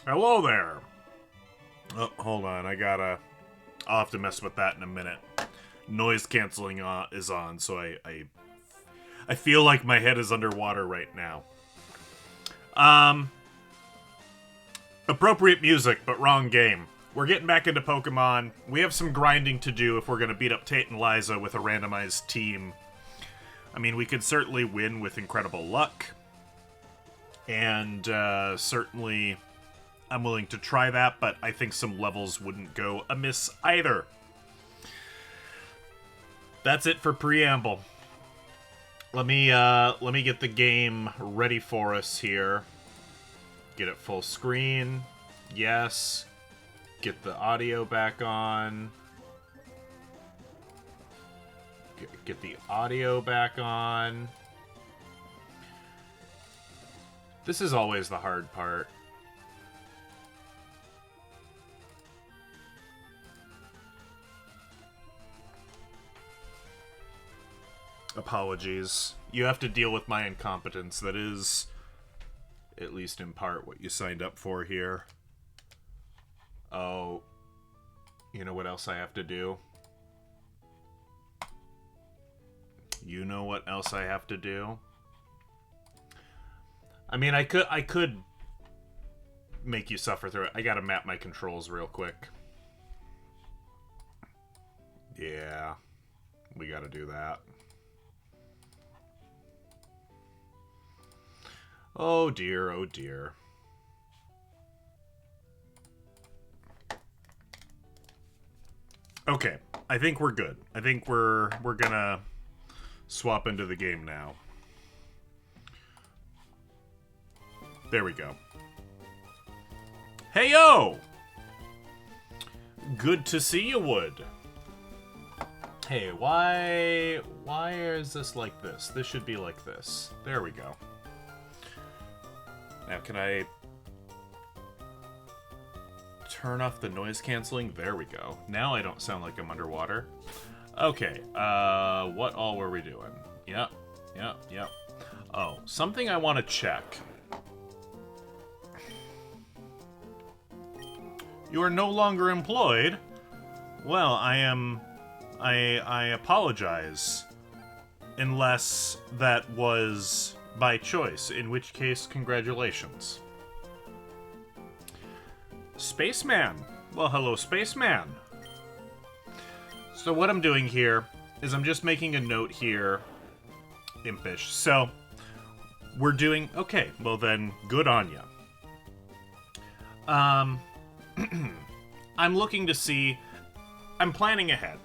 Hello there. Oh, hold on. I'll have to mess with that in a minute. Noise canceling is on, so I feel like my head is underwater right now. Appropriate music, but wrong game. We're getting back into Pokemon. We have some grinding to do if we're going to beat up Tate and Liza with a randomized team. I mean, we could certainly win with incredible luck. And certainly I'm willing to try that, but I think some levels wouldn't go amiss either. That's it for preamble. Let me get the game ready for us here. Get it full screen. Yes. Get the audio back on. Get the audio back on. This is always the hard part. Apologies. You have to deal with my incompetence. That is, at least in part, what you signed up for here. Oh, you know what else I have to do? You know what else I have to do? I mean, I could make you suffer through it. I gotta map my controls real quick. Yeah, we gotta do that. Oh dear, oh dear. Okay, I think we're good. I think we're gonna swap into the game now. There we go. Hey yo! Good to see you, Wood. Hey, why is this like this? This should be like this. There we go. Now, can I turn off the noise canceling? There we go. Now I don't sound like I'm underwater. Okay, what all were we doing? Yep. Oh, something I want to check. You are no longer employed? Well, I am I apologize. Unless that was by choice, in which case, congratulations. Spaceman. Well, hello, Spaceman. So what I'm doing here is I'm just making a note here. Impish. So, we're doing... Okay, well then, good on ya. I'm looking to see... I'm planning ahead.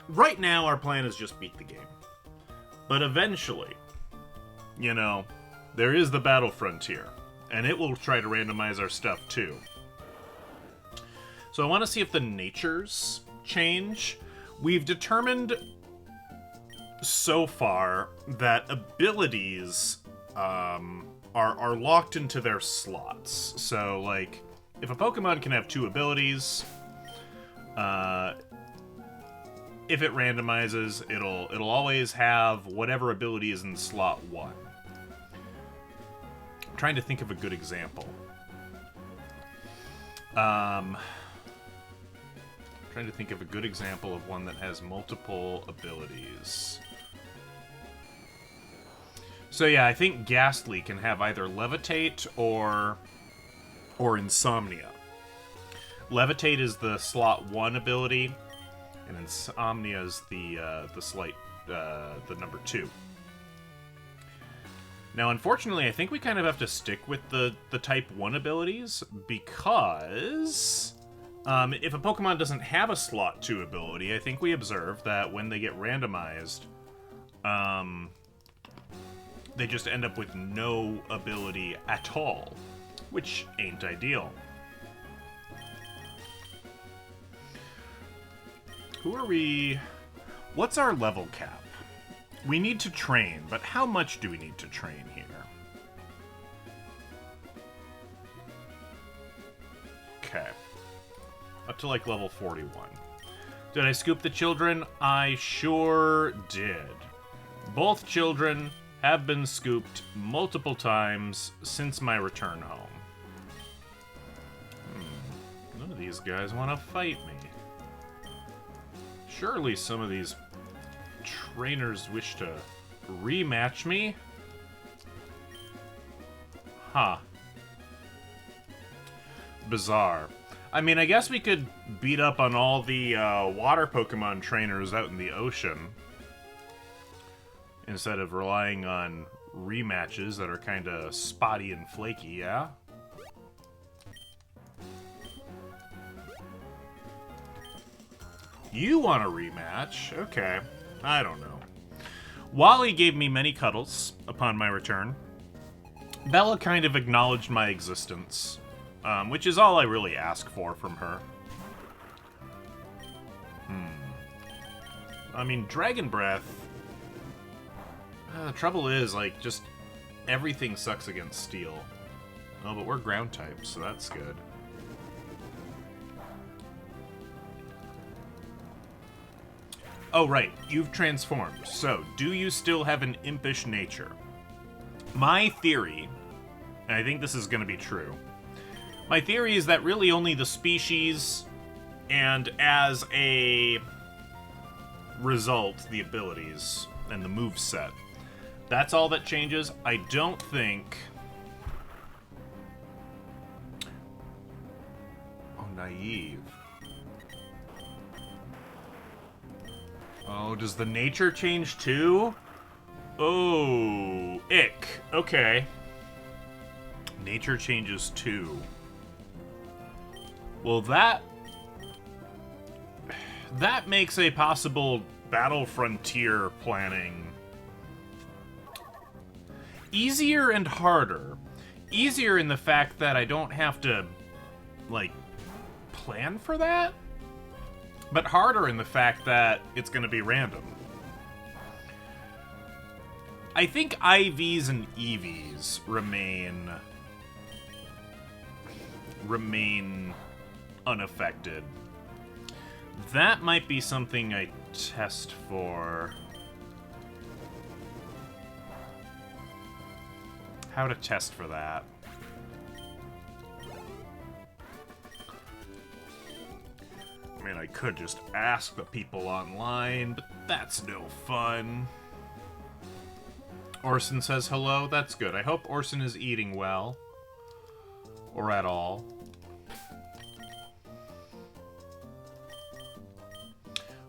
Right now, our plan is just beat the game. But eventually, you know, there is the battle frontier. And it will try to randomize our stuff, too. So I want to see if the natures change. We've determined so far that abilities are locked into their slots. So, like, if a Pokemon can have 2 abilities, if it randomizes, it'll always have whatever ability is in slot 1. I'm trying to think of a good example. Trying to think of a good example of one that has multiple abilities. So yeah, I think Ghastly can have either Levitate or Insomnia. Levitate is the slot 1 ability, and Insomnia is the number 2. Now, unfortunately, I think we kind of have to stick with the type 1 abilities, because if a Pokemon doesn't have a slot 2 ability, I think we observe that when they get randomized, they just end up with no ability at all, which ain't ideal. Who are we... What's our level cap? We need to train, but how much do we need to train here? Okay. Up to, like, level 41. Did I scoop the children? I sure did. Both children have been scooped multiple times since my return home. None of these guys want to fight me. Surely some of these trainers wish to rematch me? Huh. Bizarre. I mean, I guess we could beat up on all the water Pokemon trainers out in the ocean instead of relying on rematches that are kind of spotty and flaky, yeah? You want a rematch? Okay. I don't know. Wally gave me many cuddles upon my return. Bella kind of acknowledged my existence, which is all I really ask for from her. I mean, Dragon Breath... the trouble is, like, just everything sucks against Steel. Oh, but we're ground types, so that's good. Oh, right. You've transformed. So, do you still have an impish nature? My theory, and I think this is going to be true, my theory is that really only the species, and as a result, the abilities and the moveset. That's all that changes. I don't think... Oh, naive. Oh, does the nature change too? Oh, ick. Okay. Nature changes too. Well, that makes a possible battle frontier planning easier and harder. Easier in the fact that I don't have to, like, plan for that, but harder in the fact that it's going to be random. I think IVs and EVs remain unaffected. That might be something I test for. How to test for that. mean, I could just ask the people online, but that's no fun. Orson says hello. That's good. I hope Orson is eating well. Or at all.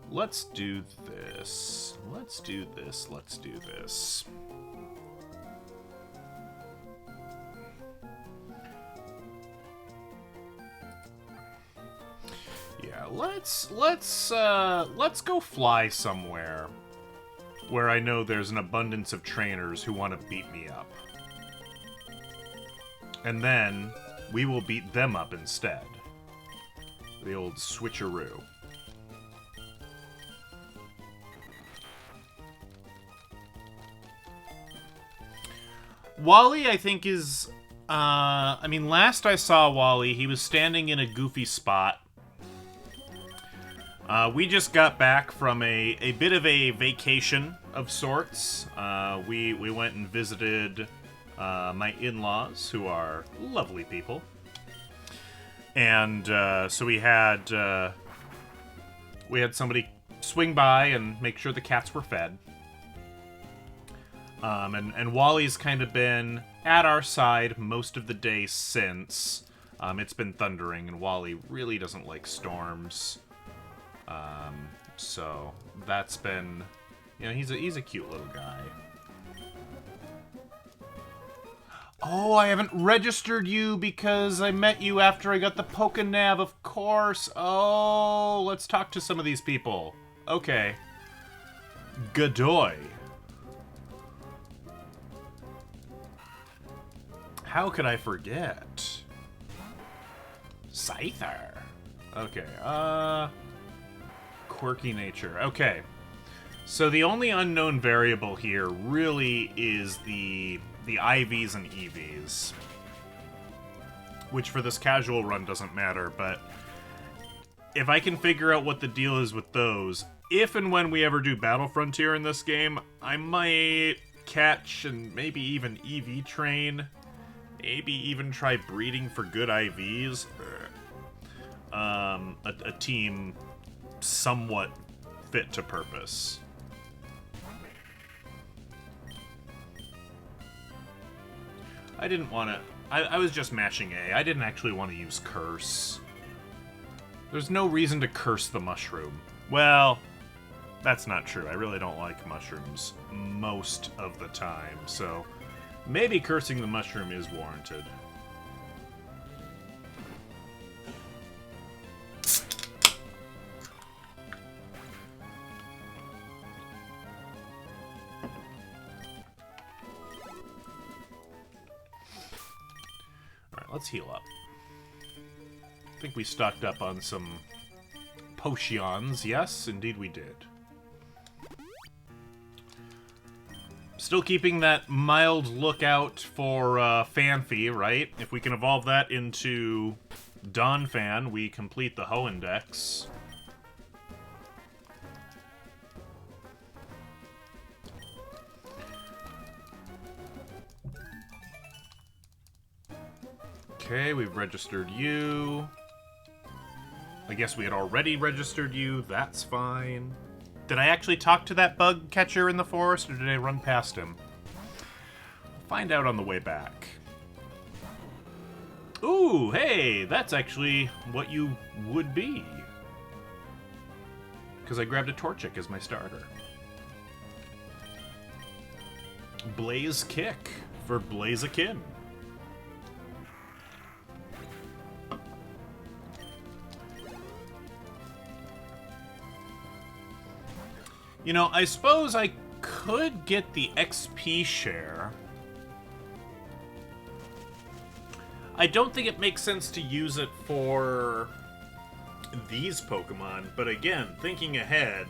Let's do this. Let's do this. Let's do this. Yeah, let's go fly somewhere where I know there's an abundance of trainers who want to beat me up. And then we will beat them up instead. The old switcheroo. Wally, I think, is... I mean, last I saw Wally, he was standing in a goofy spot. We just got back from a bit of a vacation of sorts. We went and visited my in-laws, who are lovely people. And so we had somebody swing by and make sure the cats were fed. And Wally's kind of been at our side most of the day since. It's been thundering, and Wally really doesn't like storms. So that's been, you know, he's a cute little guy. Oh, I haven't registered you because I met you after I got the Pokenav, of course. Oh, let's talk to some of these people. Okay. Godoy. How could I forget? Scyther. Okay, quirky nature. Okay. So the only unknown variable here really is the IVs and EVs. Which for this casual run doesn't matter, but if I can figure out what the deal is with those, if and when we ever do Battle Frontier in this game, I might catch and maybe even EV train. Maybe even try breeding for good IVs. A team somewhat fit to purpose. I didn't want to... I was just mashing A. I didn't actually want to use Curse. There's no reason to curse the mushroom. Well, that's not true. I really don't like mushrooms most of the time, so maybe cursing the mushroom is warranted. Alright, let's heal up. I think we stocked up on some potions. Yes, indeed we did. Still keeping that mild lookout for Fanfi, right? If we can evolve that into Donphan, we complete the Ho Index. Okay, we've registered you. I guess we had already registered you. That's fine. Did I actually talk to that bug catcher in the forest, or did I run past him? We'll find out on the way back. Ooh, hey, that's actually what you would be. Because I grabbed a Torchic as my starter. Blaze Kick for Blaziken. You know, I suppose I could get the XP share. I don't think it makes sense to use it for these Pokemon, but again, thinking ahead,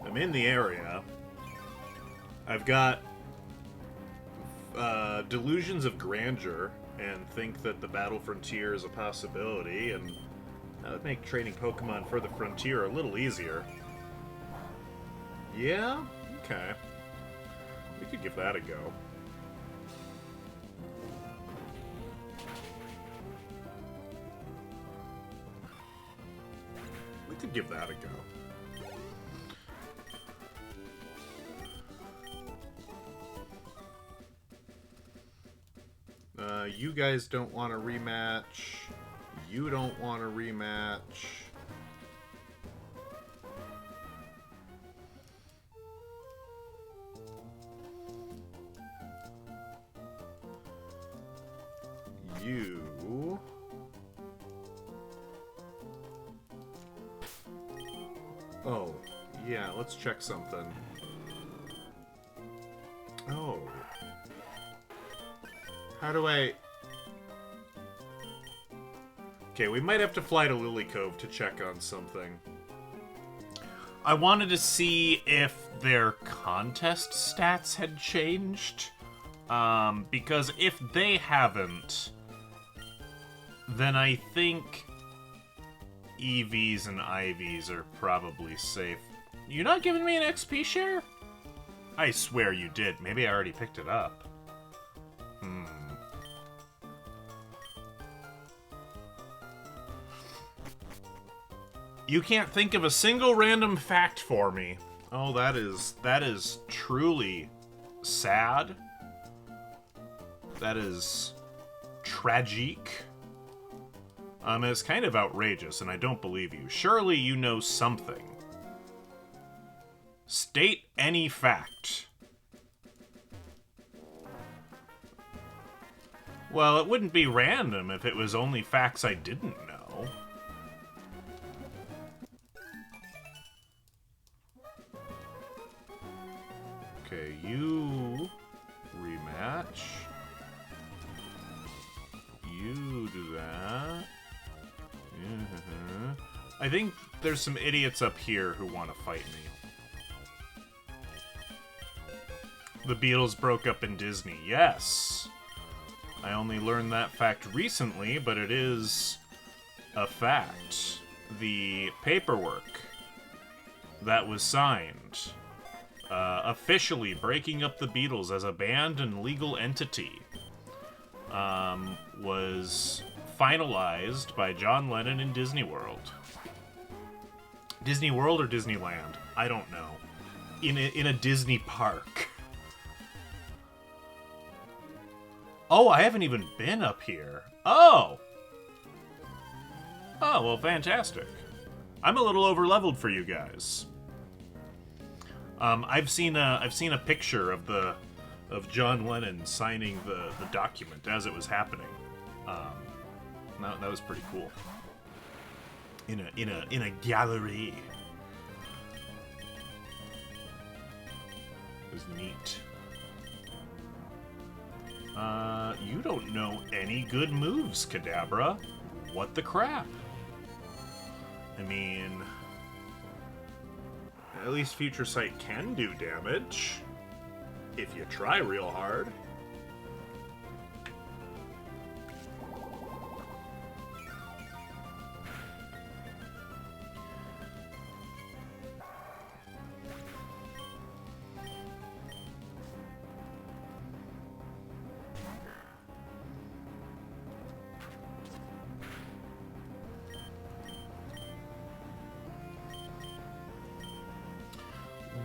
I'm in the area. I've got Delusions of Grandeur, and think that the Battle Frontier is a possibility, and that would make training Pokemon for the Frontier a little easier. Yeah? Okay. We could give that a go. could give that a go. You guys don't want a rematch. You don't want a rematch. You... Oh, yeah, let's check something. Oh. How do I... Okay, we might have to fly to Lily Cove to check on something. I wanted to see if their contest stats had changed. Because if they haven't, then I think EVs and IVs are probably safe. You're not giving me an XP share? I swear you did. Maybe I already picked it up. You can't think of a single random fact for me. Oh, that is truly sad. That is tragic. It's kind of outrageous, and I don't believe you. Surely you know something. State any fact. Well, it wouldn't be random if it was only facts I didn't know. Okay, you rematch. You do that. I think there's some idiots up here who want to fight me. The Beatles broke up in Disney. Yes. I only learned that fact recently, but it is a fact. The paperwork that was signed officially breaking up the Beatles as a band and legal entity was finalized by John Lennon in Disney World. Disney World or Disneyland? I don't know. In a Disney park. Oh, I haven't even been up here. Oh! Oh, well, fantastic. I'm a little over-leveled for you guys. I've seen a picture of John Lennon signing the document as it was happening. That was pretty cool. In a gallery. It was neat. You don't know any good moves, Kadabra. What the crap? I mean, at least Future Sight can do damage. If you try real hard.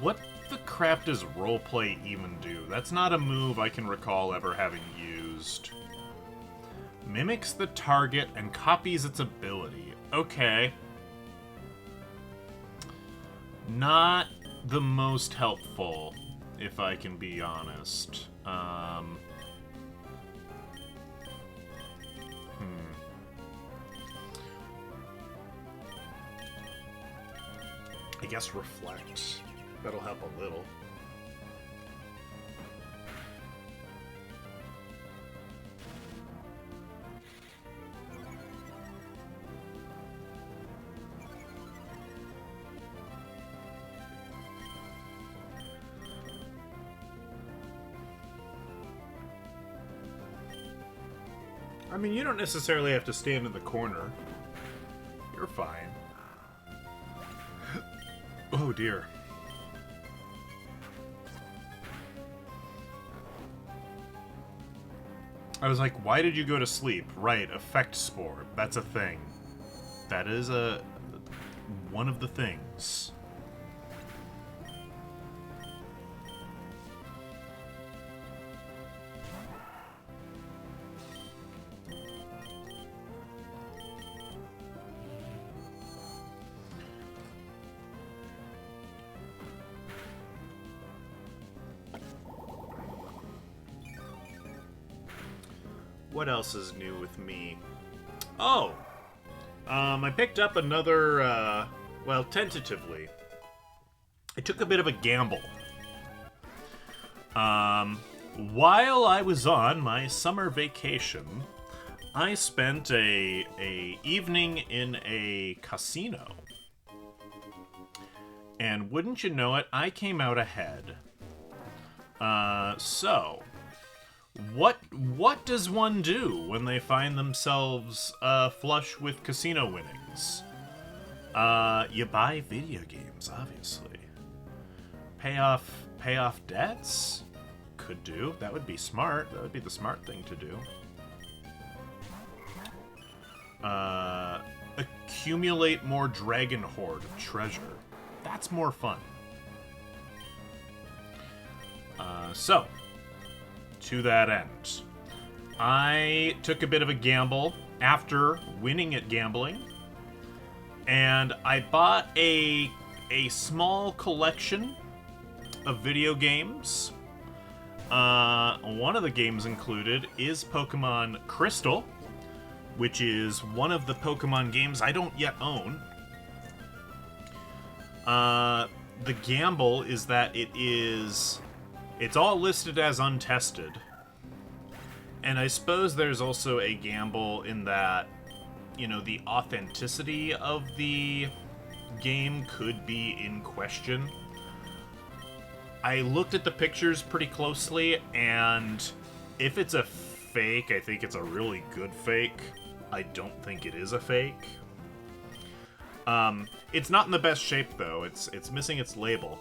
What the crap does roleplay even do? That's not a move I can recall ever having used. Mimics the target and copies its ability. Okay. Not the most helpful, if I can be honest. I guess reflect. That'll help a little. I mean, you don't necessarily have to stand in the corner. You're fine. Oh dear. I was like, why did you go to sleep? Right, effect spore. That's a thing. That is a... one of the things. What else is new with me? Oh! I picked up another, well, tentatively. I took a bit of a gamble. While I was on my summer vacation, I spent a evening in a casino. And wouldn't you know it, I came out ahead. So... What does one do when they find themselves flush with casino winnings? You buy video games, obviously. Pay off debts? Could do. That would be smart. That would be the smart thing to do. Accumulate more Dragon Horde treasure. That's more fun. So... to that end, I took a bit of a gamble after winning at gambling, and I bought a small collection of video games. One of the games included is Pokemon Crystal, which is one of the Pokemon games I don't yet own. The gamble is that it's all listed as untested. And I suppose there's also a gamble in that, you know, the authenticity of the game could be in question. I looked at the pictures pretty closely, and if it's a fake, I think it's a really good fake. I don't think it is a fake. It's not in the best shape, though. It's missing its label,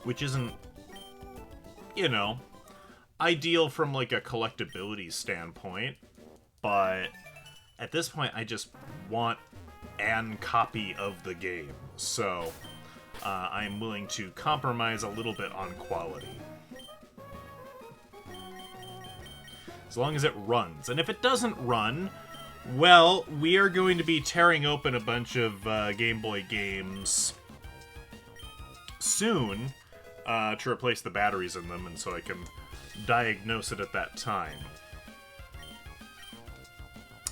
which isn't, you know, ideal from like a collectability standpoint, but at this point I just want an copy of the game, so I'm willing to compromise a little bit on quality. As long as it runs. And if it doesn't run, well, we are going to be tearing open a bunch of Game Boy games soon to replace the batteries in them, and so I can diagnose it at that time.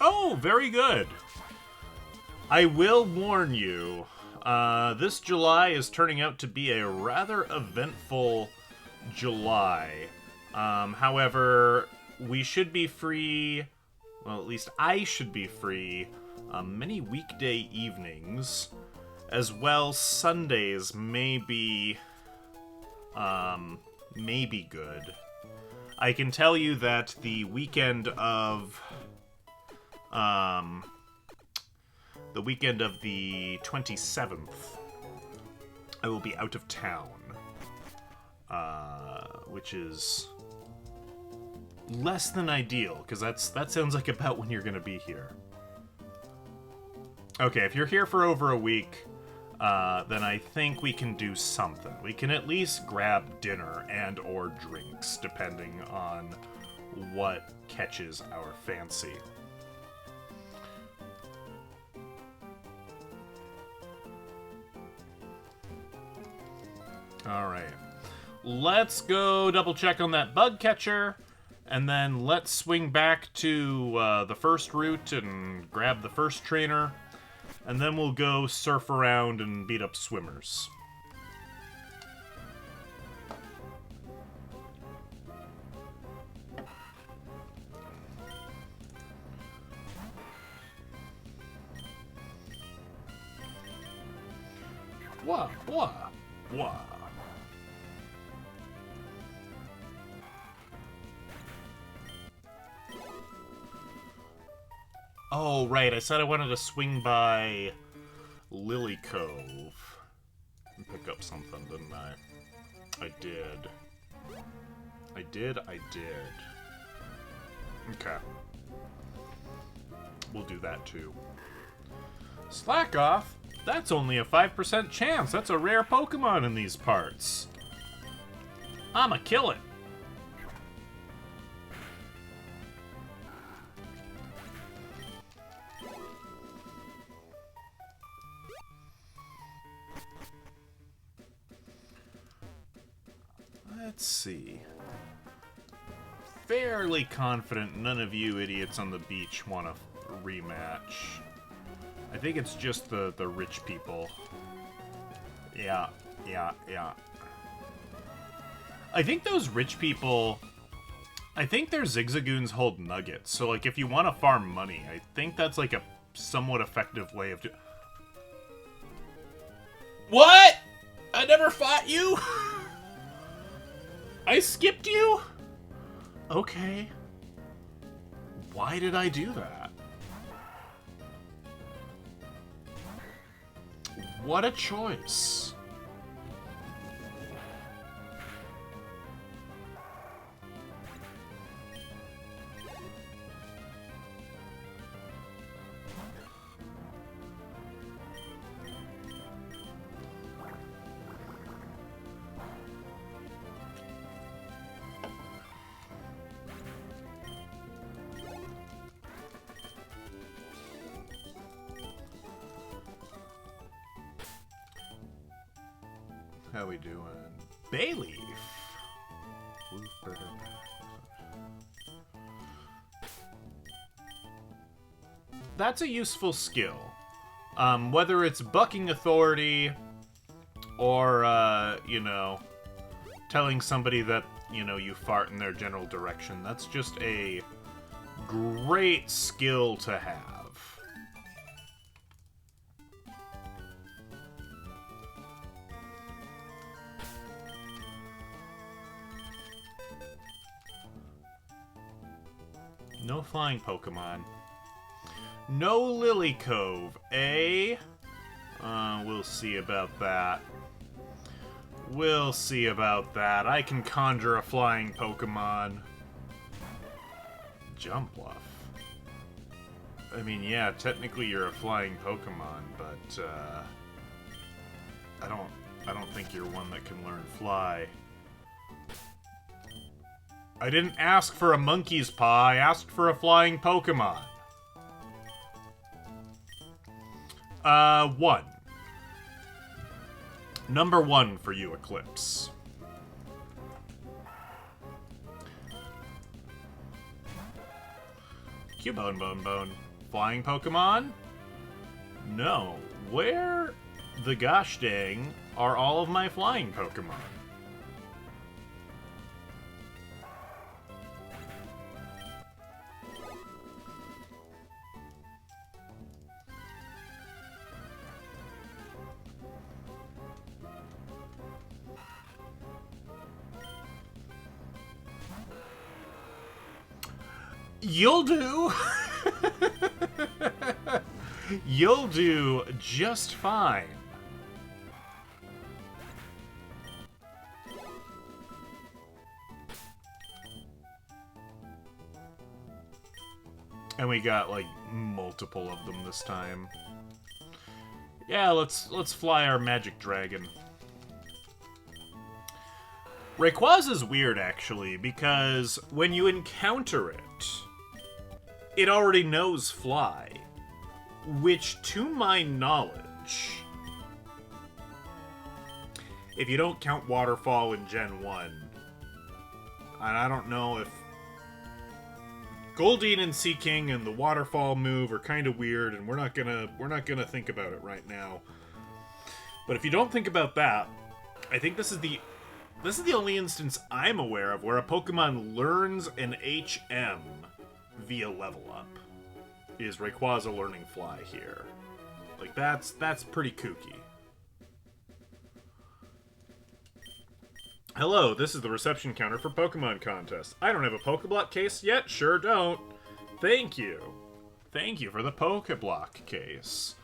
Oh, very good. I will warn you, this July is turning out to be a rather eventful July. However, we should be free, well, at least I should be free, many weekday evenings, as well Sundays may be good. I can tell you that the weekend of the 27th, I will be out of town, which is less than ideal, because that sounds like about when you're going to be here. Okay, if you're here for over a week, then I think we can do something. We can at least grab dinner and or drinks, depending on what catches our fancy. Alright. Let's go double check on that bug catcher, and then let's swing back to the first route and grab the first trainer. And then we'll go surf around and beat up swimmers. Wah, wah, wah. Oh, right, I said I wanted to swing by Lily Cove and pick up something, didn't I? I did. I did. Okay. We'll do that, too. Slack off! That's only a 5% chance. That's a rare Pokemon in these parts. I'ma kill it. Let's see. Fairly confident none of you idiots on the beach want a rematch. I think it's just the rich people. Yeah. I think those rich people... I think their Zigzagoons hold nuggets, so like if you want to farm money, I think that's like a somewhat effective way of What? I never fought you? I skipped you? Okay. Why did I do that? What a choice. How we doing? Bayleaf. That's a useful skill. Whether it's bucking authority or, you know, telling somebody that, you know, you fart in their general direction, that's just a great skill to have. No flying Pokemon. No Lily Cove, eh? We'll see about that. We'll see about that. I can conjure a flying Pokemon. Jump Bluff. I mean, yeah, technically you're a flying Pokemon, but, I don't think you're one that can learn Fly. I didn't ask for a monkey's paw, I asked for a flying Pokemon. 1. Number 1 for you, Eclipse. Cubone. Flying Pokemon? No. Where the gosh dang are all of my flying Pokemon? You'll do. You'll do just fine. And we got like multiple of them this time. Yeah, let's fly our magic dragon. Rayquaza's weird actually because when you encounter it, it already knows Fly, which, to my knowledge, if you don't count Waterfall in Gen 1, and I don't know if Goldeen and Seaking and the Waterfall move are kind of weird, and we're not gonna think about it right now. But if you don't think about that, I think this is the only instance I'm aware of where a Pokemon learns an HM via level up. Is Rayquaza learning Fly here. Like, that's pretty kooky. Hello, this is the reception counter for Pokemon Contest. I don't have a Pokeblock case yet? Sure don't. Thank you. Thank you for the Pokeblock case.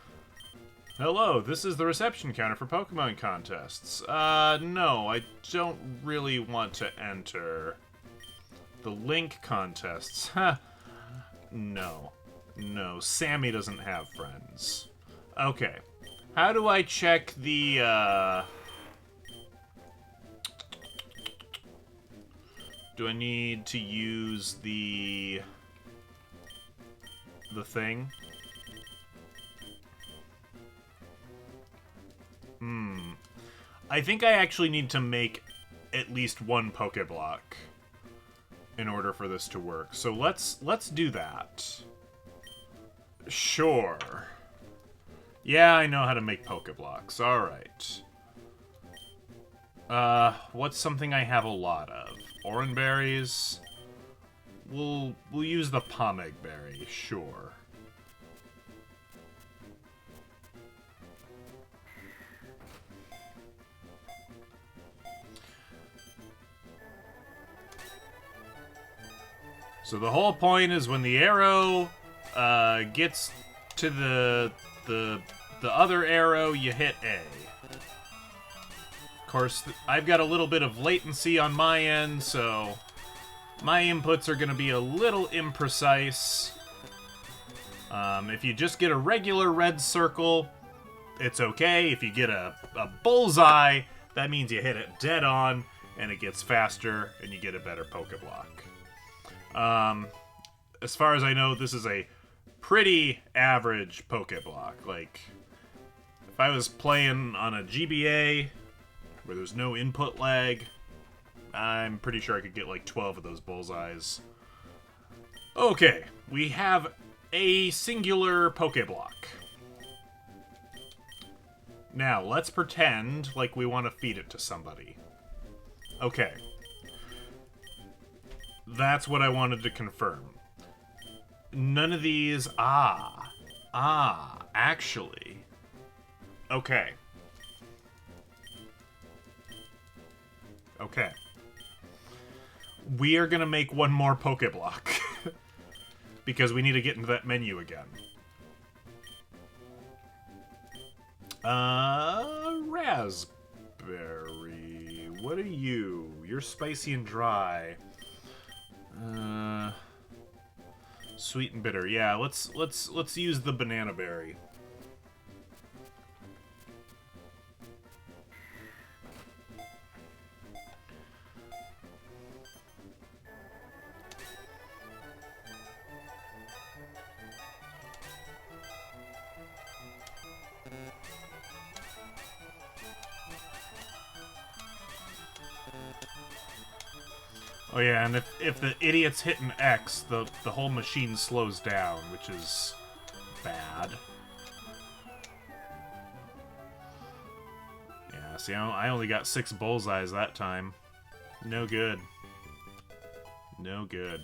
Hello, this is the reception counter for Pokemon Contests. No, I don't really want to enter. The Link contests. Huh. No. No, Sammy doesn't have friends. Okay. How do I check the, do I need to use the thing? I think I actually need to make at least one Pokeblock in order for this to work. So let's do that. Sure. Yeah, I know how to make Pokeblocks. Alright. What's something I have a lot of? Oran berries. We'll use the Pomeg berry, sure. So the whole point is when the arrow gets to the other arrow, you hit A. Of course, I've got a little bit of latency on my end, so my inputs are going to be a little imprecise. If you just get a regular red circle, it's okay. If you get a bullseye, that means you hit it dead on, and it gets faster, and you get a better Pokeblock. As far as I know, this is a pretty average Pokeblock. Like, if I was playing on a GBA where there's no input lag, I'm pretty sure I could get like 12 of those bullseyes. Okay, we have a singular Pokeblock. Now, let's pretend like we want to feed it to somebody. Okay. That's what I wanted to confirm. None of these... actually. Okay. Okay. We are gonna make one more Pokeblock. Because we need to get into that menu again. Raspberry. What are you? You're spicy and dry. Sweet and bitter. Yeah, let's use the banana berry. Oh yeah, and if the idiot's hitting X, the whole machine slows down, which is bad. Yeah, see, I only got 6 bullseyes that time. No good. No good.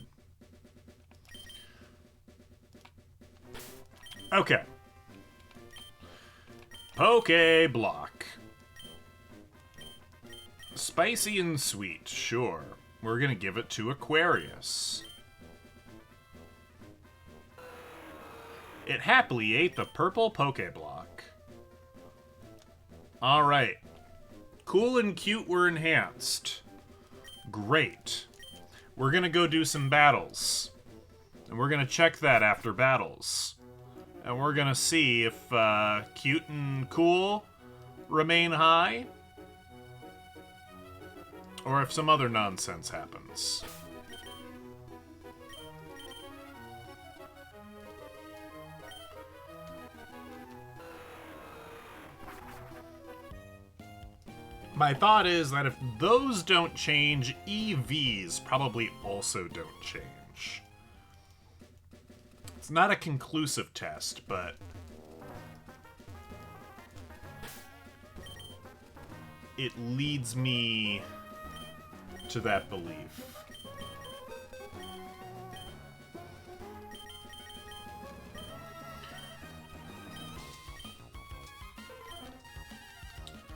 Okay. Pokeblock. Spicy and sweet, sure. We're gonna give it to Aquarius. It happily ate the purple Pokeblock. Alright. Cool and cute were enhanced. Great. We're gonna go do some battles. And we're gonna check that after battles. And we're gonna see if cute and cool remain high, or if some other nonsense happens. My thought is that if those don't change, EVs probably also don't change. It's not a conclusive test, but it leads me to that belief.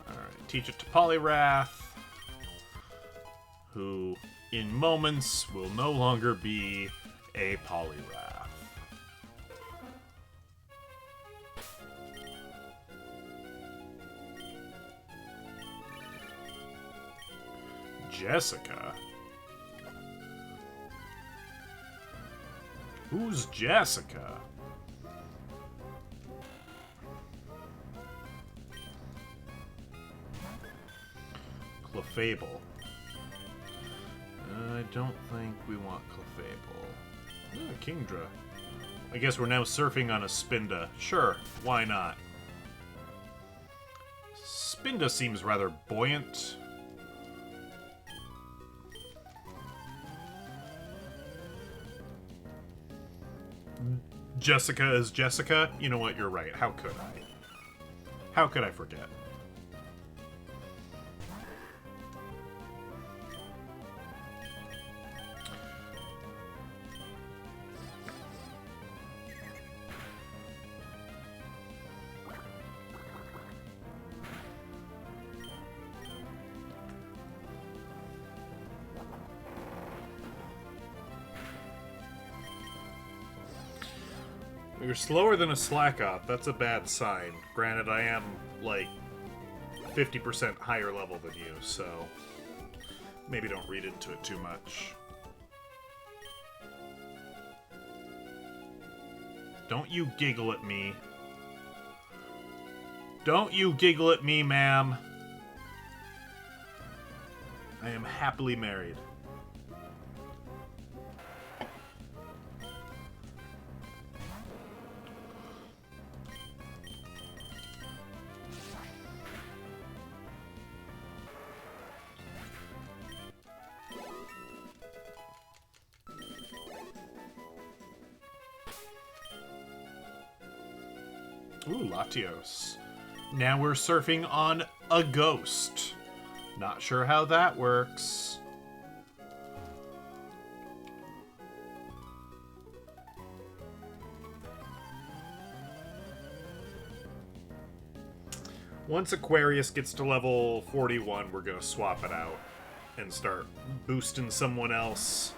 Alright, teach it to Poliwrath, who in moments will no longer be a Poliwrath. Jessica? Who's Jessica? Clefable. I don't think we want Clefable. Kingdra. I guess we're now surfing on a Spinda. Sure, why not? Spinda seems rather buoyant. Jessica is Jessica? You know what, you're right. How could I? How could I forget? You're slower than a Slack-Off. That's a bad sign. Granted, I am, like, 50% higher level than you, so maybe don't read into it too much. Don't you giggle at me. Don't you giggle at me, ma'am. I am happily married. Ooh, Latios. Now we're surfing on a ghost. Not sure how that works. Once Aquarius gets to level 41, we're gonna swap it out and start boosting someone else.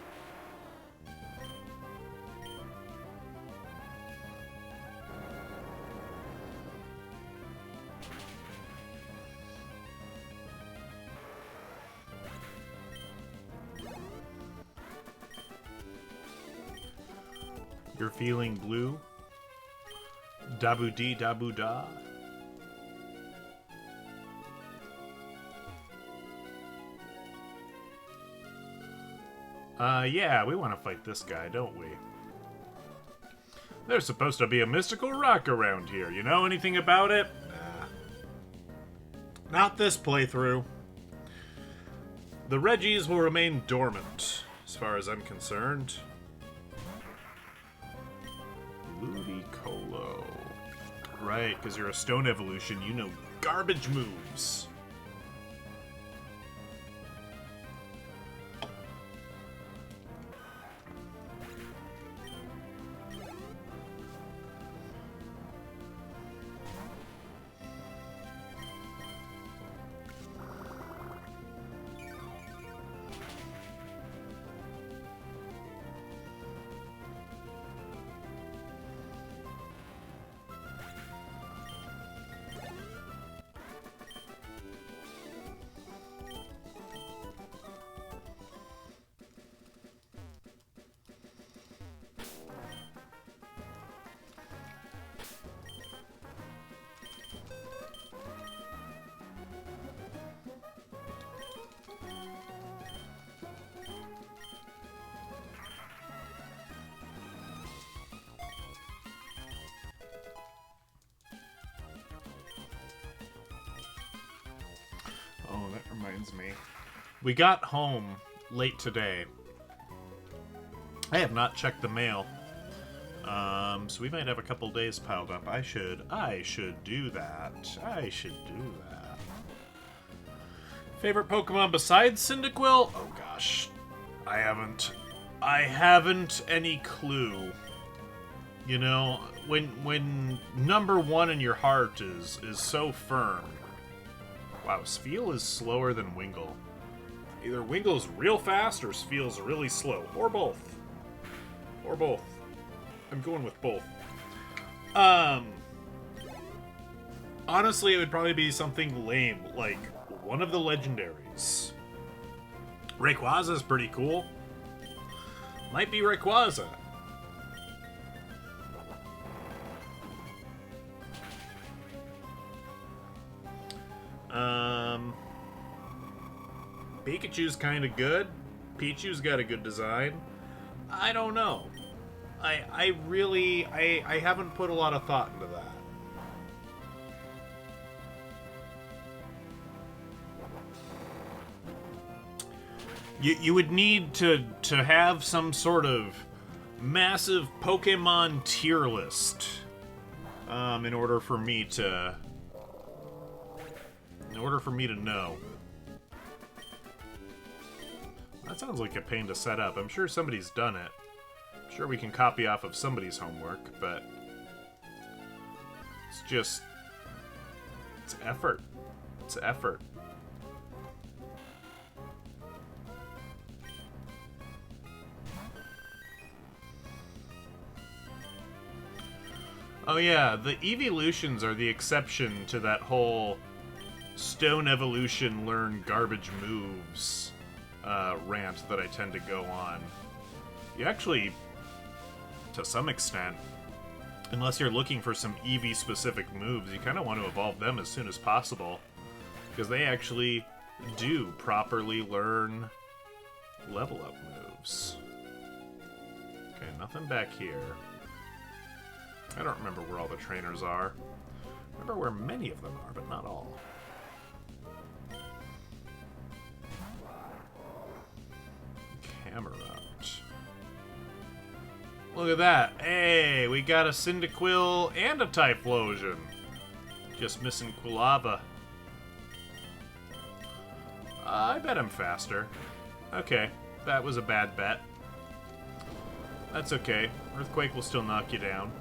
You're feeling blue? Dabu dee dabu da? Yeah, we want to fight this guy, don't we? There's supposed to be a mystical rock around here. You know anything about it? Nah. Not this playthrough. The Reggies will remain dormant, as far as I'm concerned. Ludicolo. Right, because you're a stone evolution, you know garbage moves. Oh, that reminds me. We got home late today. I have not checked the mail. So we might have a couple days piled up. I should do that. I should do that. Favorite Pokemon besides Cyndaquil? Oh gosh. I haven't any clue. You know, when number one in your heart is so firm. Wow, Spheal is slower than Wingull. Either Wingle's real fast or Spheal's really slow. Or both. Or both. I'm going with both. Honestly, it would probably be something lame, like one of the legendaries. Rayquaza's pretty cool. Might be Rayquaza. Pikachu's kind of good. Pichu's got a good design. I don't know. I really haven't put a lot of thought into that. You would need to have some sort of massive Pokemon tier list in order for me to know. That sounds like a pain to set up. I'm sure somebody's done it. I'm sure we can copy off of somebody's homework, but it's effort. It's effort. Oh yeah, the evolutions are the exception to that whole stone evolution learn garbage moves rant that I tend to go on. You actually, to some extent, unless you're looking for some Eevee-specific moves, you kind of want to evolve them as soon as possible, because they actually do properly learn level-up moves. Okay, nothing back here. I don't remember where all the trainers are. I remember where many of them are, but not all. Camerot. Look at that. Hey, we got a Cyndaquil and a Typhlosion. Just missing Quilava. I bet I'm faster. Okay, that was a bad bet. That's okay. Earthquake will still knock you down.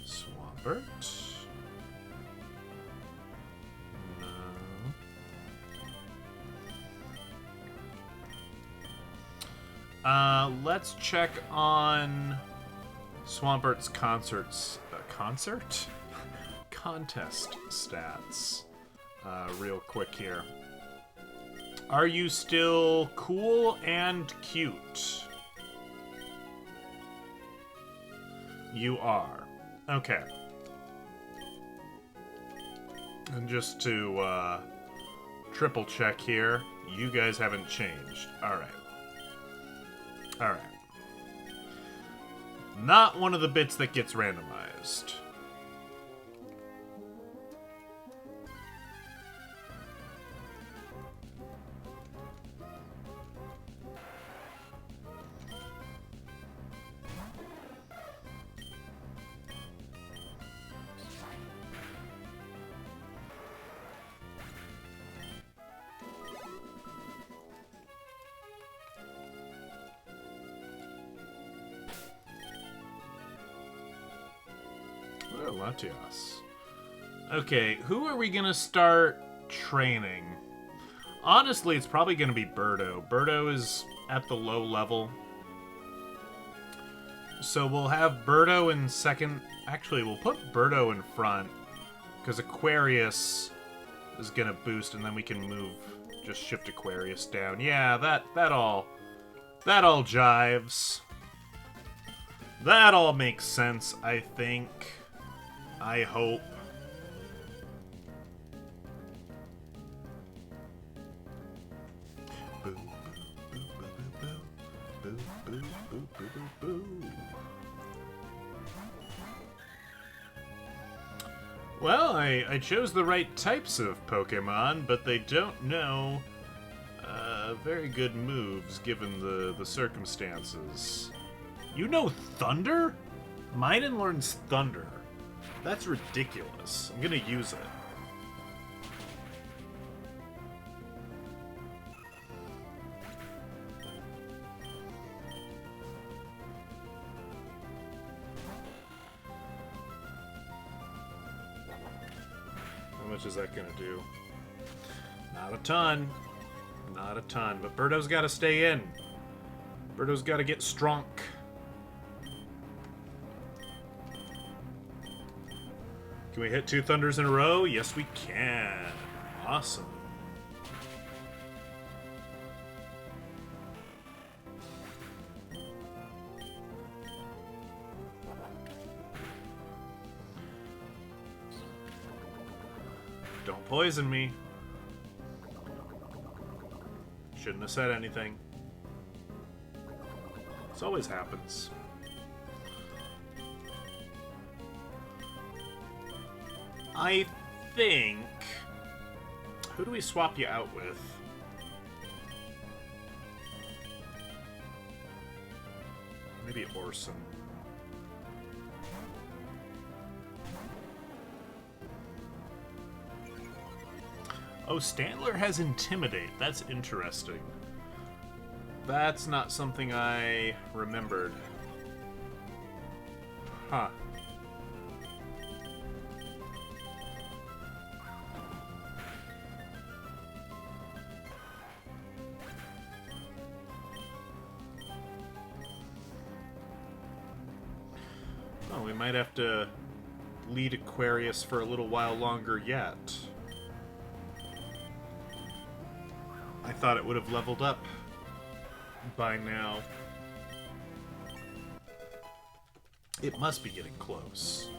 Swampert. No. Let's check on Swampert's contest stats real quick here. Are you still cool and cute? You are. Okay. And just to triple check here, you guys haven't changed. Alright. Alright. Not one of the bits that gets randomized. Latias. Okay, who are we gonna start training? Honestly, it's probably gonna be Birdo. Birdo is at the low level. So we'll have Birdo in second. Actually, we'll put Birdo in front, because Aquarius is gonna boost, and then we can move, just shift Aquarius down. Yeah, that all jives. That all makes sense, I think. I hope. Boo, boo, boo, boo, boo, boo, boo, boo, boo. Well, I chose the right types of Pokemon, but they don't know very good moves given the circumstances. You know Thunder? Minun learns Thunder. That's ridiculous. I'm gonna use it. How much is that gonna do? Not a ton. Not a ton. But Birdo's gotta stay in. Birdo's gotta get strong. Can we hit 2 thunders in a row? Yes, we can. Awesome. Don't poison me. Shouldn't have said anything. This always happens. I think... Who do we swap you out with? Maybe Orson. Oh, Standler has Intimidate. That's interesting. That's not something I remembered. Huh. Oh, we might have to lead Aquarius for a little while longer yet. I thought it would have leveled up by now. It must be getting close.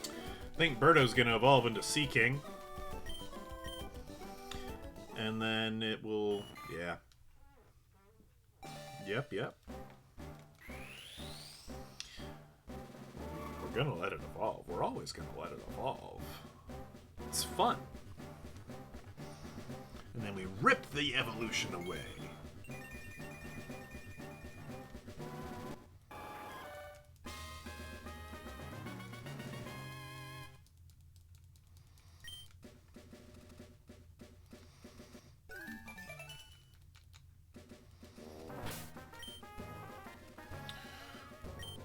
I think Birdo's going to evolve into Sea King. And then it will... yeah. Yep. We're going to let it evolve. We're always going to let it evolve. It's fun. And then we rip the evolution away.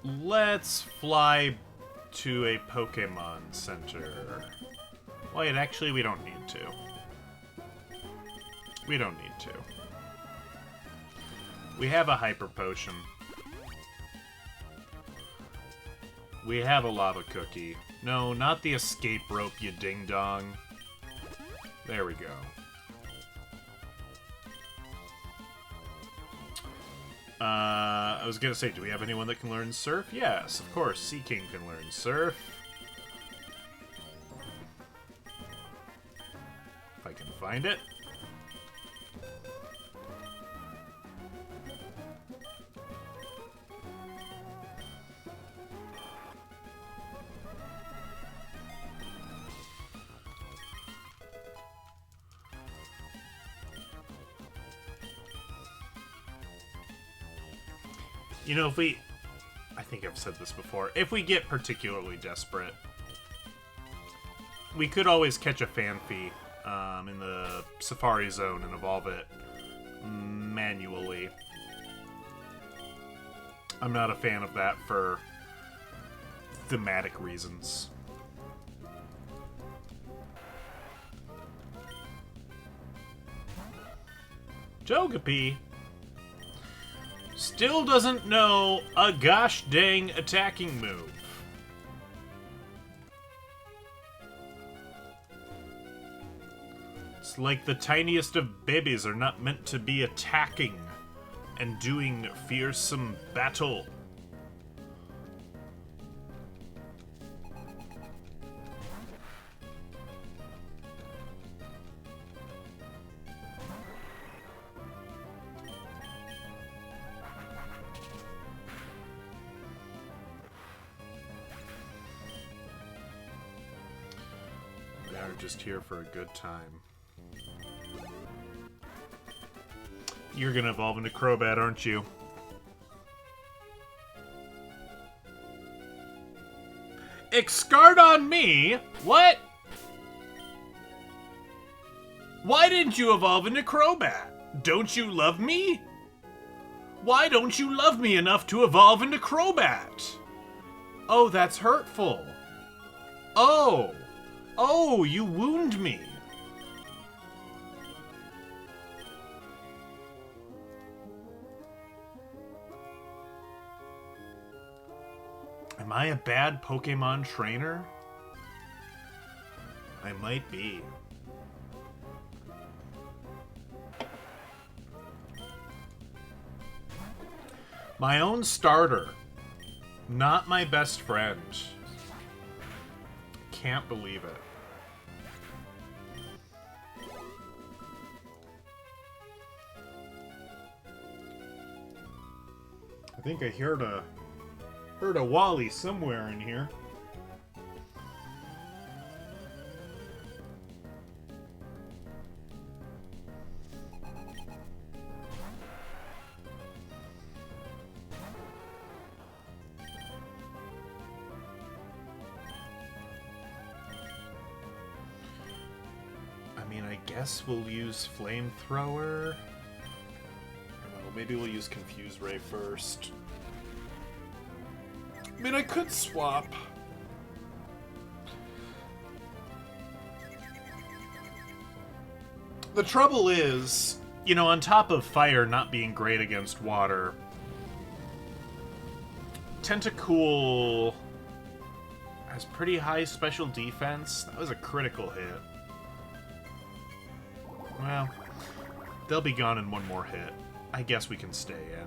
Let's fly to a Pokemon Center. Wait, actually, we don't need to. We don't need to. We have a Hyper Potion. We have a Lava Cookie. No, not the escape rope, you ding-dong. There we go. I was gonna say, do we have anyone that can learn Surf? Yes, of course. Sea King can learn Surf. If I can find it. You know, if we... I think I've said this before. If we get particularly desperate, we could always catch a Phanpy in the Safari Zone and evolve it manually. I'm not a fan of that for thematic reasons. Togepi still doesn't know a gosh dang attacking move. It's like the tiniest of babies are not meant to be attacking and doing fearsome battle. Just here for a good time. You're gonna evolve into Crobat, aren't you? Excard on me? What? Why didn't you evolve into Crobat? Don't you love me? Why don't you love me enough to evolve into Crobat? Oh, that's hurtful. Oh, you wound me. Am I a bad Pokemon trainer? I might be. My own starter. Not my best friend. Can't believe it. I think I heard a Wally somewhere in here. I mean, I guess we'll use Flamethrower. I don't know, maybe we'll use Confuse Ray first. I mean, I could swap. The trouble is, you know, on top of fire not being great against water, Tentacool has pretty high special defense. That was a critical hit. Well, they'll be gone in one more hit. I guess we can stay in.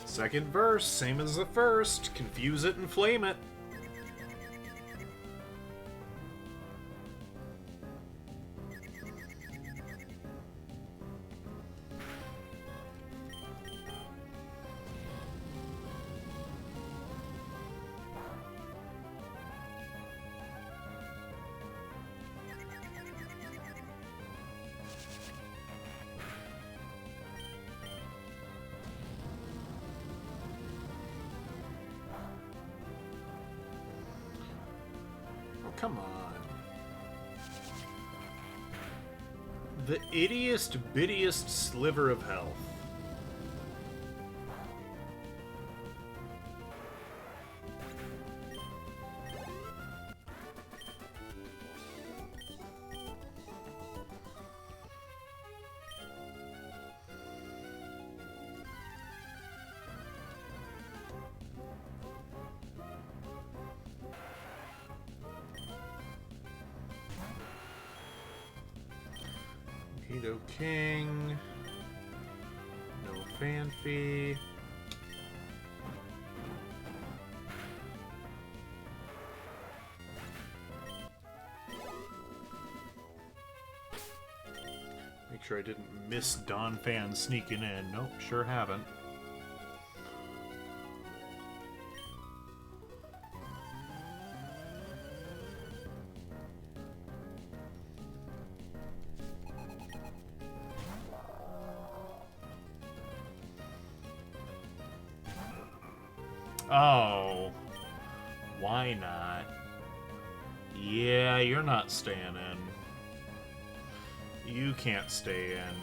Second verse, same as the first. Confuse it and flame it. Come on. The ittiest bittiest sliver of health. Nido King. No Fanfy. Make sure I didn't miss Dawn Fan sneaking in. Nope, sure haven't. Oh, why not? Yeah, you're not staying in. You can't stay in.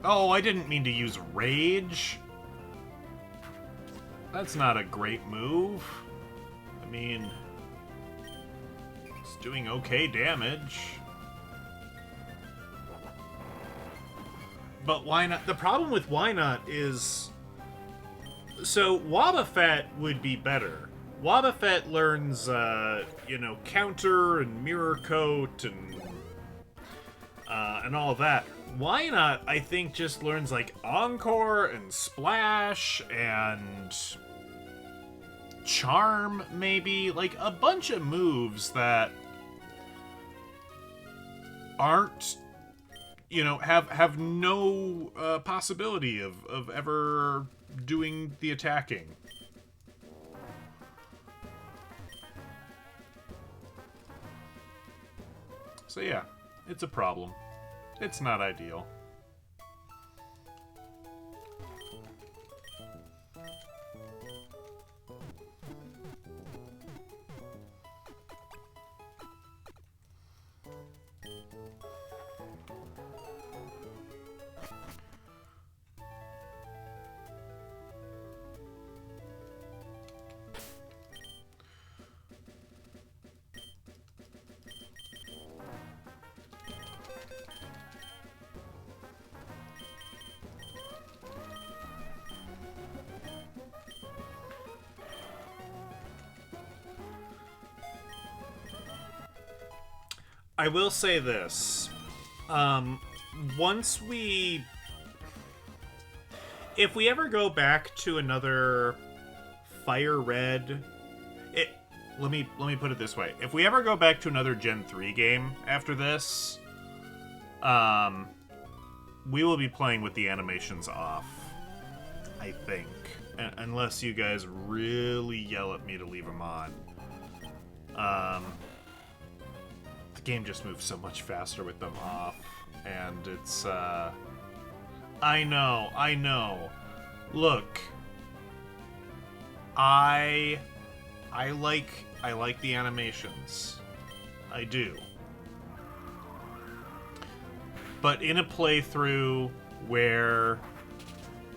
Oh, I didn't mean to use Rage. That's not a great move. I mean, it's doing okay damage. But why not? The problem with why not is... So, Wobbuffet would be better. Wobbuffet learns, you know, Counter and Mirror Coat and all of that. Why not, I think, just learns, like, Encore and Splash and Charm, maybe? Like, a bunch of moves that aren't, you know, have no possibility of ever doing the attacking. So yeah, it's a problem. It's not ideal. I will say this. Once we... If we ever go back to another Fire Red... Let me put it this way. If we ever go back to another Gen 3 game after this, we will be playing with the animations off, I think. Unless you guys really yell at me to leave them on. The game just moves so much faster with them off, and it's, I know. Look, I like the animations. I do. But in a playthrough where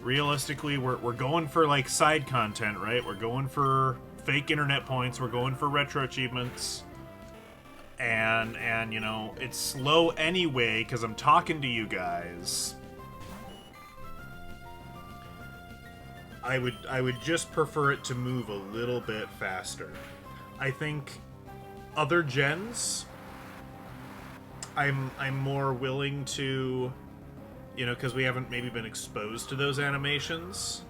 realistically we're going for like side content, right? We're going for fake internet points, we're going for retro achievements. And you know, it's slow anyway cuz I'm talking to you guys. I would just prefer it to move a little bit faster. I think other gens, I'm more willing to, you know, because we haven't maybe been exposed to those animations.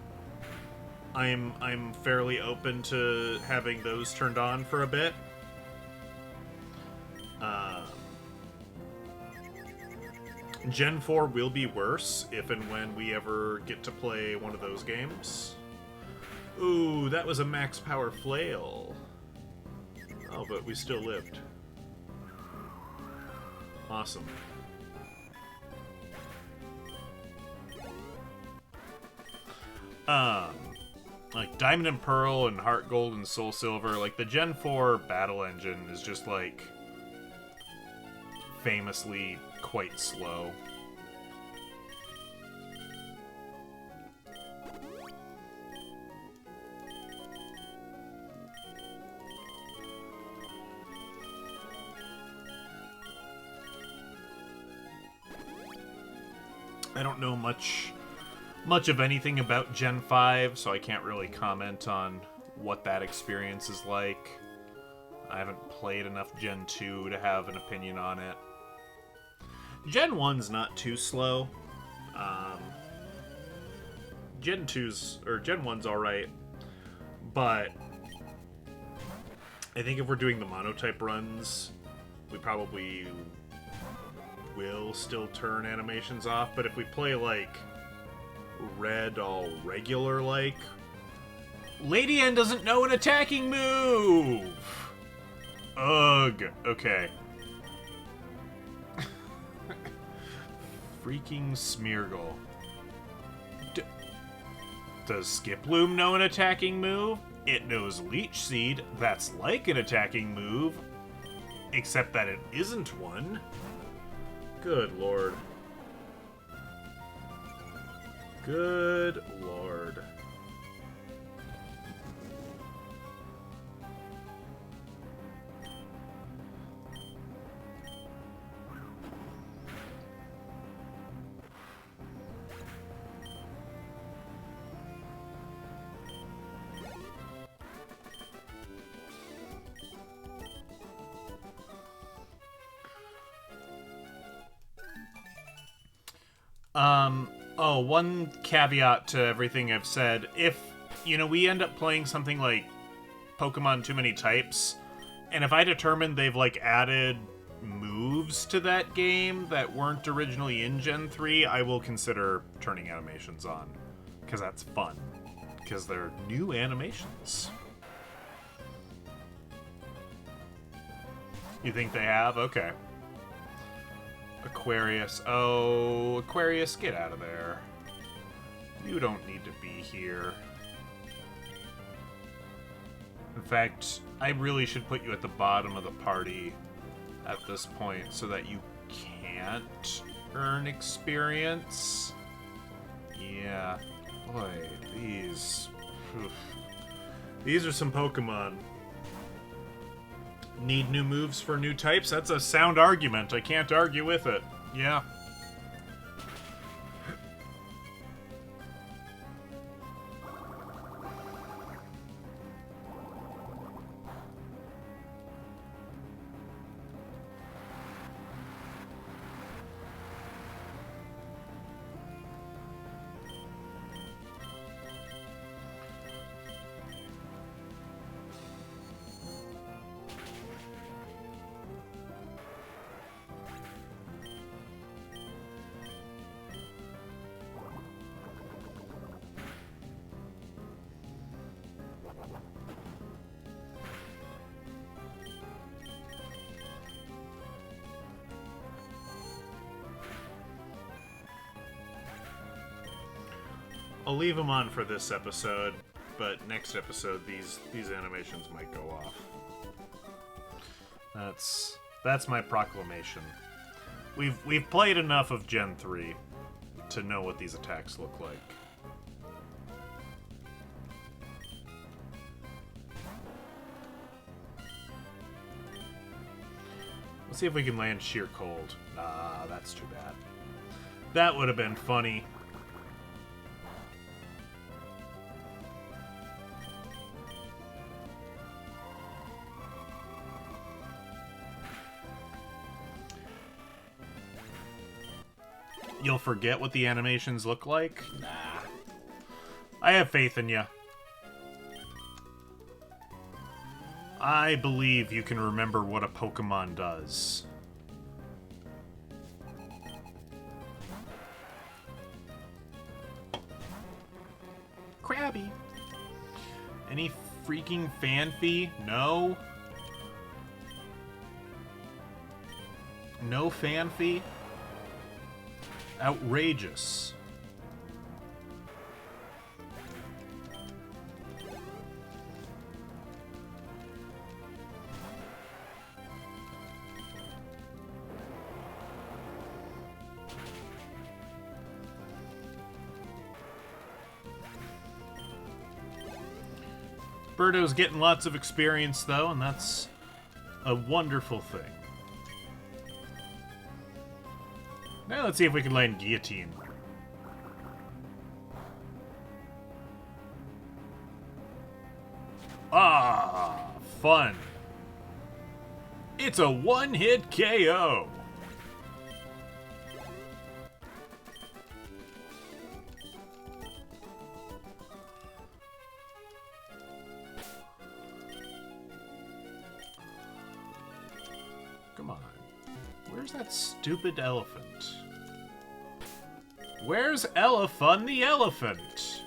I'm fairly open to having those turned on for a bit. Gen 4 will be worse if and when we ever get to play one of those games. Ooh, that was a max power flail. Oh, but we still lived. Awesome. Like Diamond and Pearl and Heart Gold and Soul Silver, like the Gen 4 battle engine is just like famously quite slow. I don't know much of anything about Gen 5, so I can't really comment on what that experience is like. I haven't played enough Gen 2 to have an opinion on it. Gen 1's not too slow. Gen 1's alright. But I think if we're doing the monotype runs, we probably will still turn animations off. But if we play like Red all regular like, Lady N doesn't know an attacking move! Ugh. Okay. Freaking Smeargle. Does Skiploom know an attacking move? It knows Leech Seed. That's like an attacking move. Except that it isn't one. Good lord. Good lord. Oh, one caveat to everything I've said. If, you know, we end up playing something like Pokemon Too Many Types, and if I determine they've, like, added moves to that game that weren't originally in Gen 3, I will consider turning animations on. Because that's fun. Because they're new animations. You think they have? Okay. Aquarius. Oh, Aquarius, get out of there. You don't need to be here. In fact, I really should put you at the bottom of the party at this point so that you can't earn experience. Yeah. Boy, these... Oof. These are some Pokemon. Need new moves for new types? That's a sound argument. I can't argue with it. Yeah. I'll leave them on for this episode, but next episode these animations might go off. That's my proclamation. We've played enough of Gen 3 to know what these attacks look like. Let's see if we can land Sheer Cold. Ah, that's too bad. That would have been funny. You'll forget what the animations look like? Nah. I have faith in you. I believe you can remember what a Pokemon does. Krabby. Any freaking Fanfy? No. No Fanfy? Outrageous. Birdo's getting lots of experience, though, and that's a wonderful thing. Now let's see if we can land Guillotine. Ah, fun. It's a one-hit KO. Come on. Where's that stupid elephant? Where's Elefun the elephant?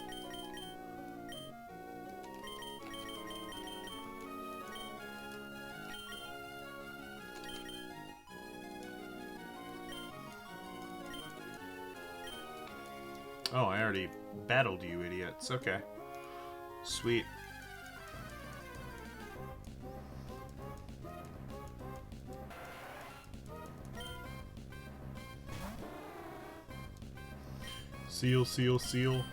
Oh, I already battled you idiots. Okay. Sweet. Seal, seal, seal.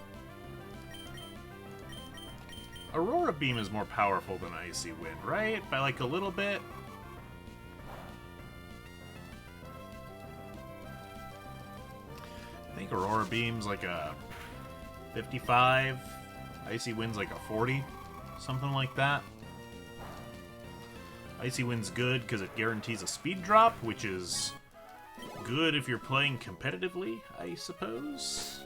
Aurora Beam is more powerful than Icy Wind, right? By like a little bit? I think Aurora Beam's like a 55. Icy Wind's like a 40. Something like that. Icy Wind's good because it guarantees a speed drop, which is good if you're playing competitively, I suppose.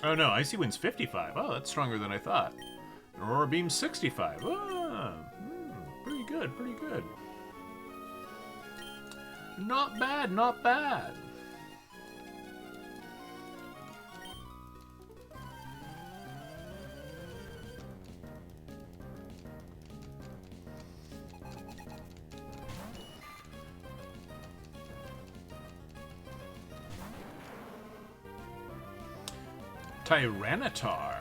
Oh no, Icy Wind's 55. Oh, that's stronger than I thought. Aurora Beam's 65. Ah, pretty good, pretty good. Not bad, not bad. Tyranitar.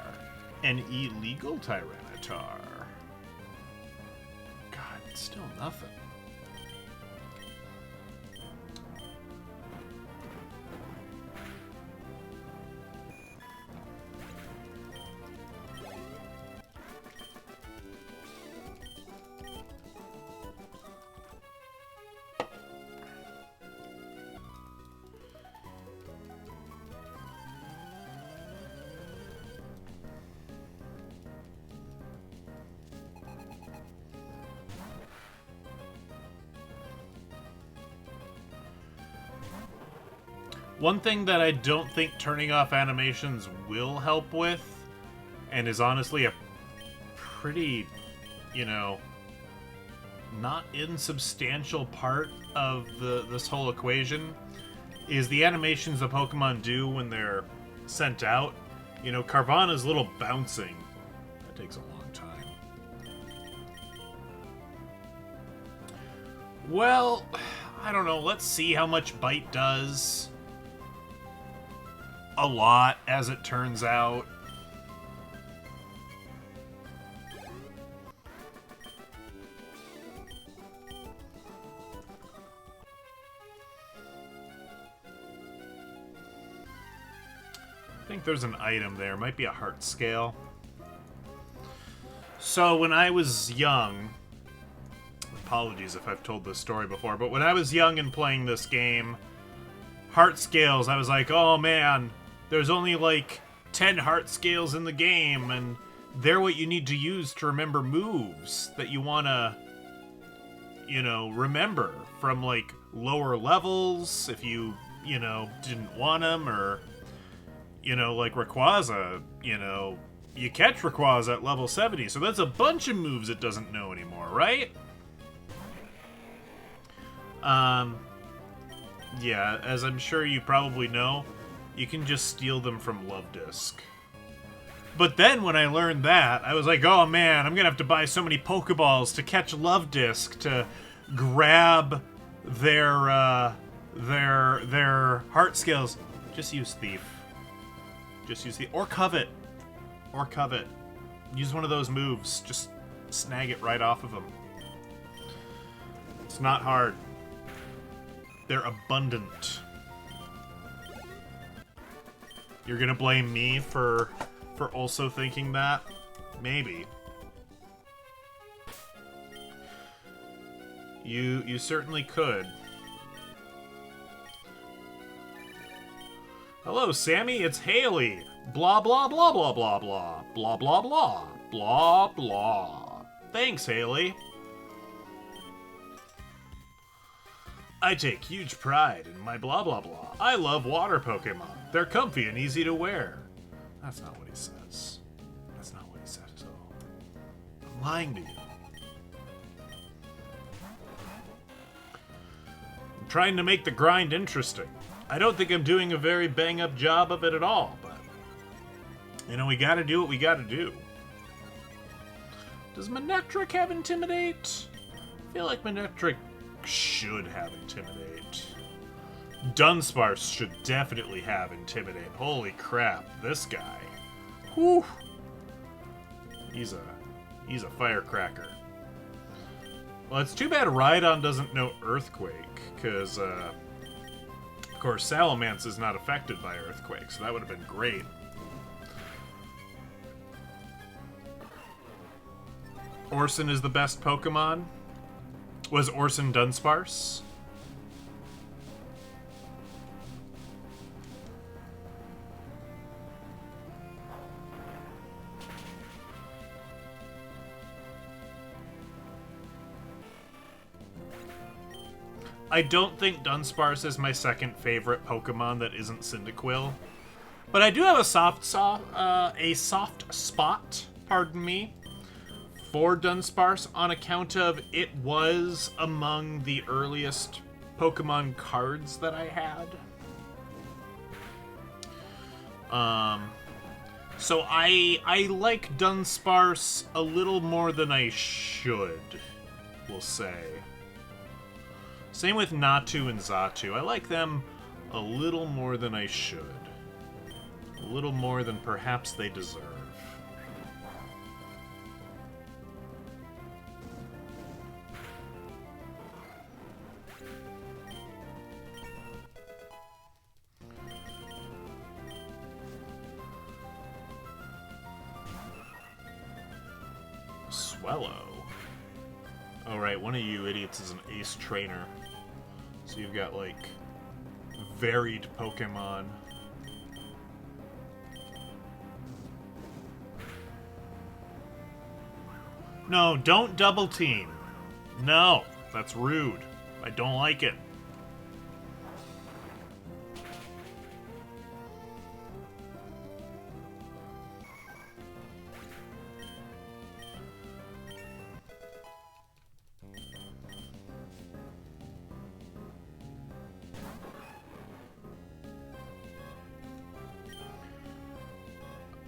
An illegal Tyranitar. God, it's still nothing. One thing that I don't think turning off animations will help with, and is honestly a pretty, you know, not insubstantial part of this whole equation, is the animations the Pokemon do when they're sent out. You know, Carvana's little bouncing. That takes a long time. Well, I don't know. Let's see how much Bite does. A lot, as it turns out. I think there's an item there. Might be a heart scale. So when I was young, apologies if I've told this story before, but when I was young and playing this game, heart scales, I was like, oh man, there's only like 10 heart scales in the game, and they're what you need to use to remember moves that you want to, you know, remember from like lower levels if you know, didn't want them, or, you know, like Rayquaza, you know, you catch Rayquaza at level 70, so that's a bunch of moves it doesn't know anymore, right? Yeah, as I'm sure you probably know, you can just steal them from Love Disc. But then when I learned that, I was like, oh man, I'm gonna have to buy so many Pokeballs to catch Love Disc to grab their heart scales. Just use Thief. Just use Thief. Or Covet. Or Covet. Use one of those moves. Just snag it right off of them. It's not hard. They're abundant. You're gonna blame me for also thinking that? Maybe. You certainly could. Hello, Sammy, it's Haley. Blah blah blah blah blah blah. Blah blah blah. Blah blah. Thanks, Haley. I take huge pride in my blah blah blah. I love water Pokemon. They're comfy and easy to wear. That's not what he says. That's not what he said at all. I'm lying to you. I'm trying to make the grind interesting. I don't think I'm doing a very bang-up job of it at all, but, you know, we gotta do what we gotta do. Does Manectric have Intimidate? I feel like Manectric should have Intimidate. Dunsparce should definitely have Intimidate. Holy crap, this guy. Whew. He's a firecracker. Well, it's too bad Rhydon doesn't know Earthquake, because, of course, Salamence is not affected by Earthquake, so that would have been great. Orson is the best Pokemon. Was Orson Dunsparce? I don't think Dunsparce is my second favorite Pokemon that isn't Cyndaquil. But I do have a soft spot, pardon me, for Dunsparce on account of it was among the earliest Pokemon cards that I had. So I like Dunsparce a little more than I should, we'll say. Same with Natu and Xatu. I like them a little more than I should. A little more than perhaps they deserve. Swellow. Oh, right, one of you idiots is an ace trainer. So you've got, like, varied Pokemon. No, don't double team. No, that's rude. I don't like it.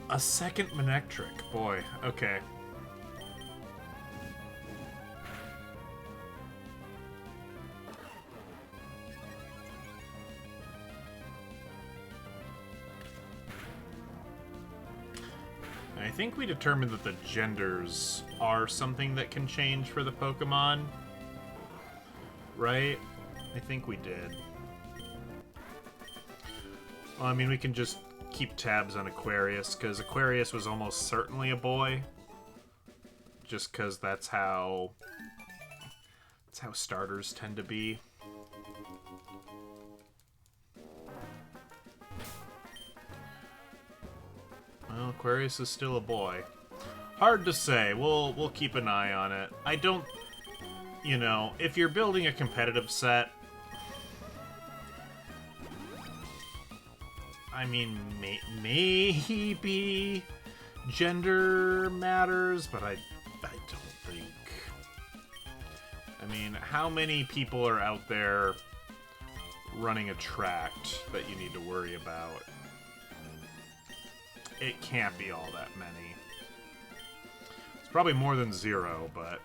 A second Manectric. Boy, okay. I think we determined that the genders are something that can change for the Pokemon. Right? I think we did. Well, I mean, we can just keep tabs on Aquarius, because Aquarius was almost certainly a boy. Just because that's how starters tend to be. Well, Aquarius is still a boy. Hard to say. We'll keep an eye on it. I don't... You know, if you're building a competitive set... I mean, maybe gender matters, but I don't think... I mean, how many people are out there running a tract that you need to worry about? It can't be all that many. It's probably more than 0, but...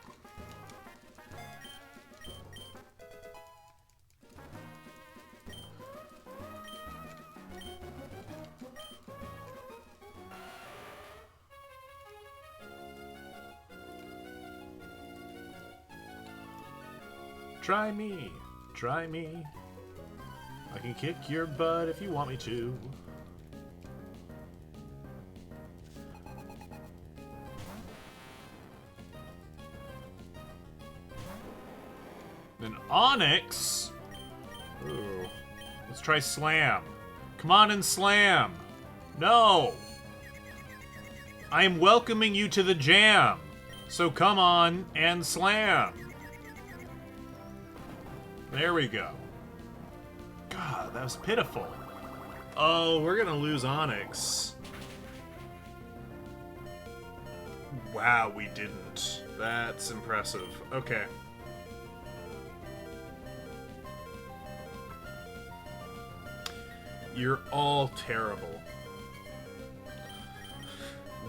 Try me, try me. I can kick your butt if you want me to. An Onyx? Ooh. Let's try Slam. Come on and Slam. No! I am welcoming you to the jam. So come on and Slam. There we go. God, that was pitiful. Oh, we're gonna lose Onyx. Wow, we didn't. That's impressive. Okay. You're all terrible.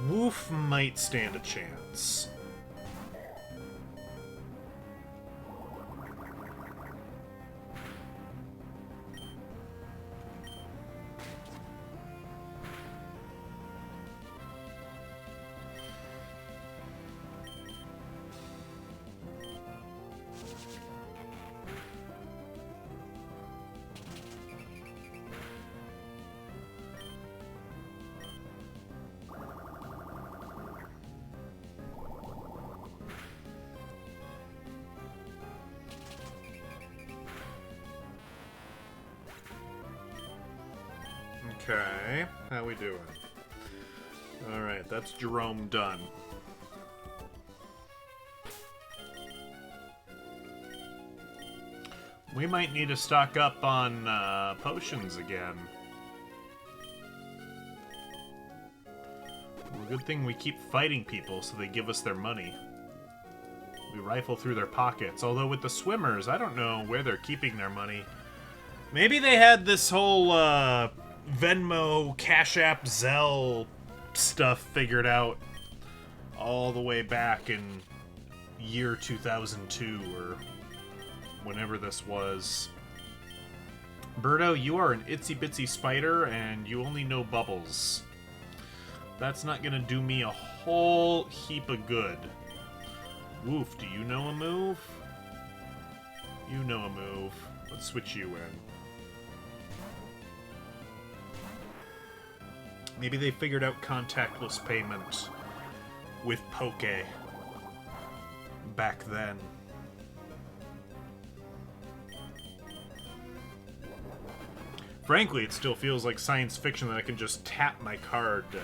Woof might stand a chance. Okay, how we doing? Alright, that's Jerome done. We might need to stock up on potions again. Well, good thing we keep fighting people so they give us their money. We rifle through their pockets, although with the swimmers, I don't know where they're keeping their money. Maybe they had this whole Venmo, Cash App, Zelle stuff figured out all the way back in year 2002 or whenever this was. Birdo, you are an itsy bitsy spider and you only know bubbles. That's not gonna do me a whole heap of good. Woof, do you know a move? You know a move. Let's switch you in. Maybe they figured out contactless payment with Poke back then. Frankly, it still feels like science fiction that I can just tap my card to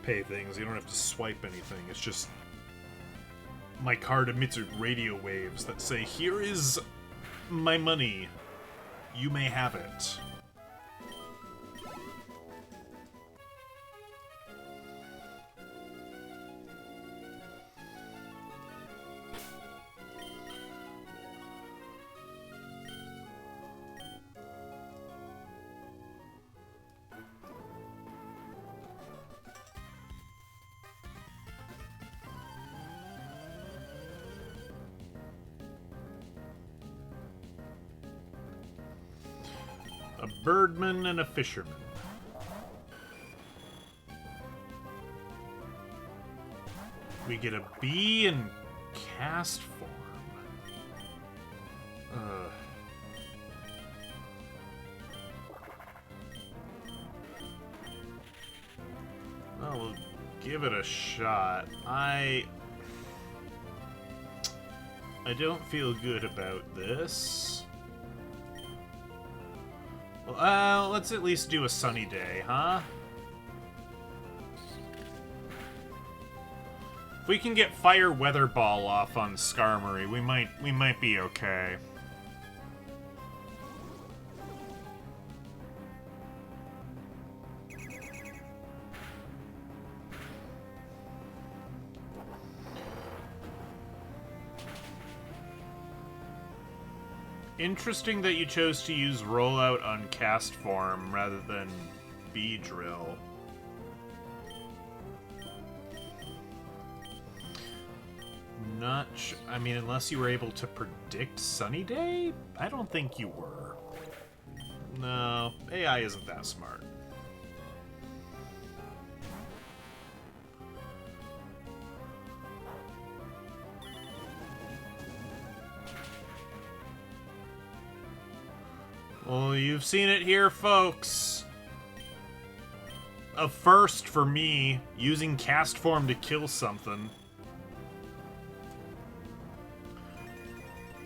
pay things. You don't have to swipe anything. It's just my card emits radio waves that say, "Here is my money. You may have it." A birdman and a fisherman. We get a bee in cast form. Well, we'll give it a shot. I don't feel good about this. Well, let's at least do a sunny day, huh? If we can get Fire Weather Ball off on Skarmory, we might be okay. Interesting that you chose to use Rollout on Cast Form rather than Beedrill. Not sure. I mean, unless you were able to predict Sunny Day? I don't think you were. No, AI isn't that smart. Well, you've seen it here, folks. A first for me, using Cast Form to kill something.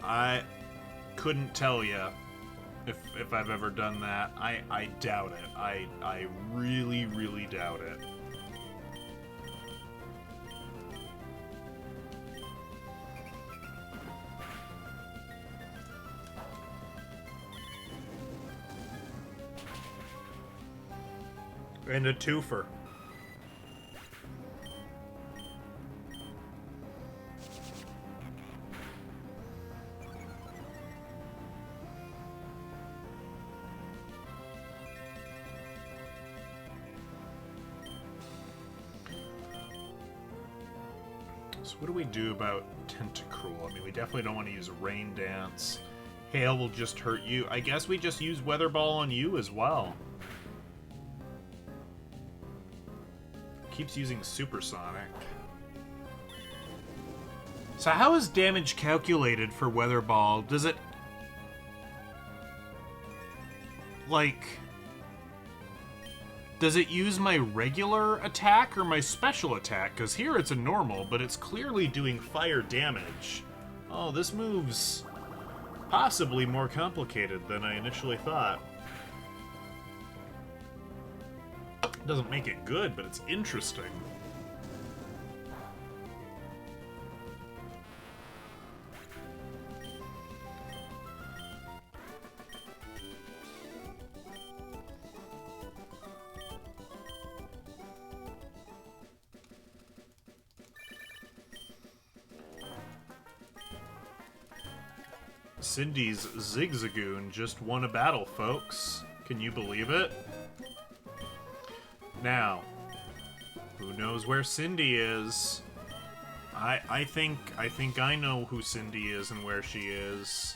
I couldn't tell you if I've ever done that. I doubt it. I really, really doubt it. And a twofer. So what do we do about Tentacruel? I mean, we definitely don't want to use Rain Dance. Hail will just hurt you. I guess we just use Weather Ball on you as well. Keeps using Supersonic. So how is damage calculated for Weather Ball? Does it... like... does it use my regular attack or my special attack? Because here it's a normal, but it's clearly doing fire damage. Oh, this move's possibly more complicated than I initially thought. Doesn't make it good, but it's interesting. Cindy's Zigzagoon just won a battle, folks. Can you believe it? Now, who knows where Cindy is? I think I know who Cindy is and where she is.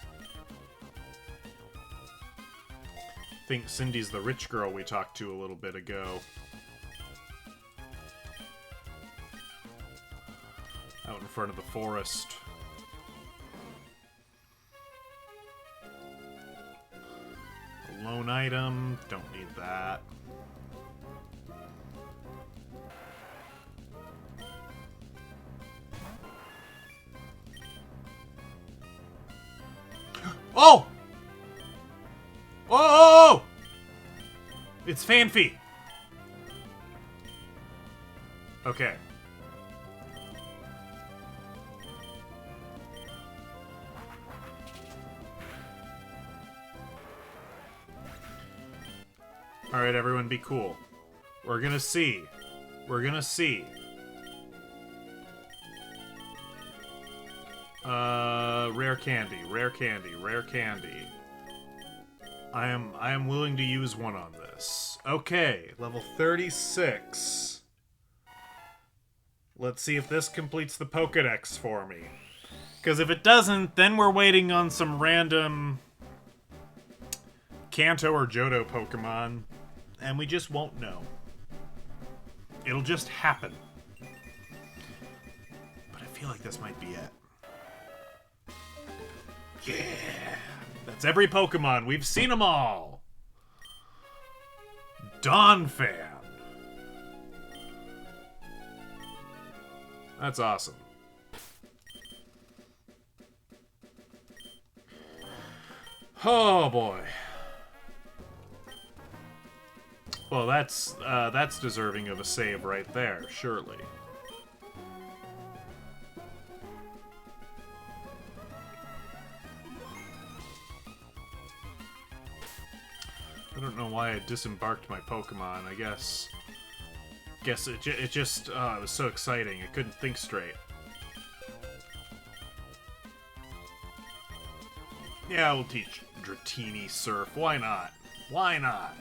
I think Cindy's the rich girl we talked to a little bit ago. Out in front of the forest. A lone item, don't need that. Oh! Oh! It's Fanfi! Okay. Alright, everyone, be cool. We're gonna see. We're gonna see. Rare candy, rare candy, rare candy. I am willing to use one on this. Okay, level 36. Let's see if this completes the Pokédex for me. Because if it doesn't, then we're waiting on some random Kanto or Johto Pokemon, and we just won't know. It'll just happen. But I feel like this might be it. Yeah! That's every Pokemon. We've seen them all. Donphan. That's awesome. Oh boy. Well, that's deserving of a save right there, surely. I don't know why I disembarked my Pokemon. I guess it just it was so exciting. I couldn't think straight. Yeah, we'll teach Dratini Surf. Why not? Why not?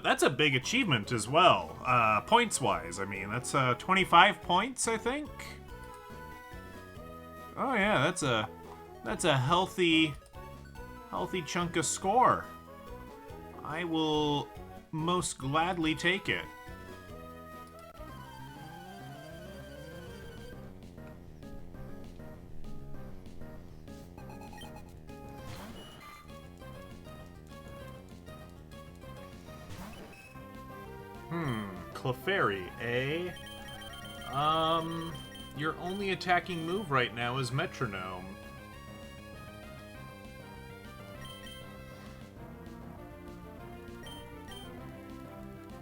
That's a big achievement as well, points-wise. I mean, that's 25 points, I think. Oh yeah, that's a healthy chunk of score. I will most gladly take it. Clefairy, eh? Your only attacking move right now is Metronome.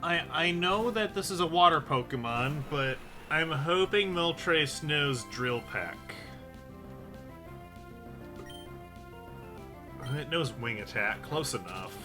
I know that this is a water Pokemon, but I'm hoping Moltres knows Drill Peck. It knows Wing Attack, close enough.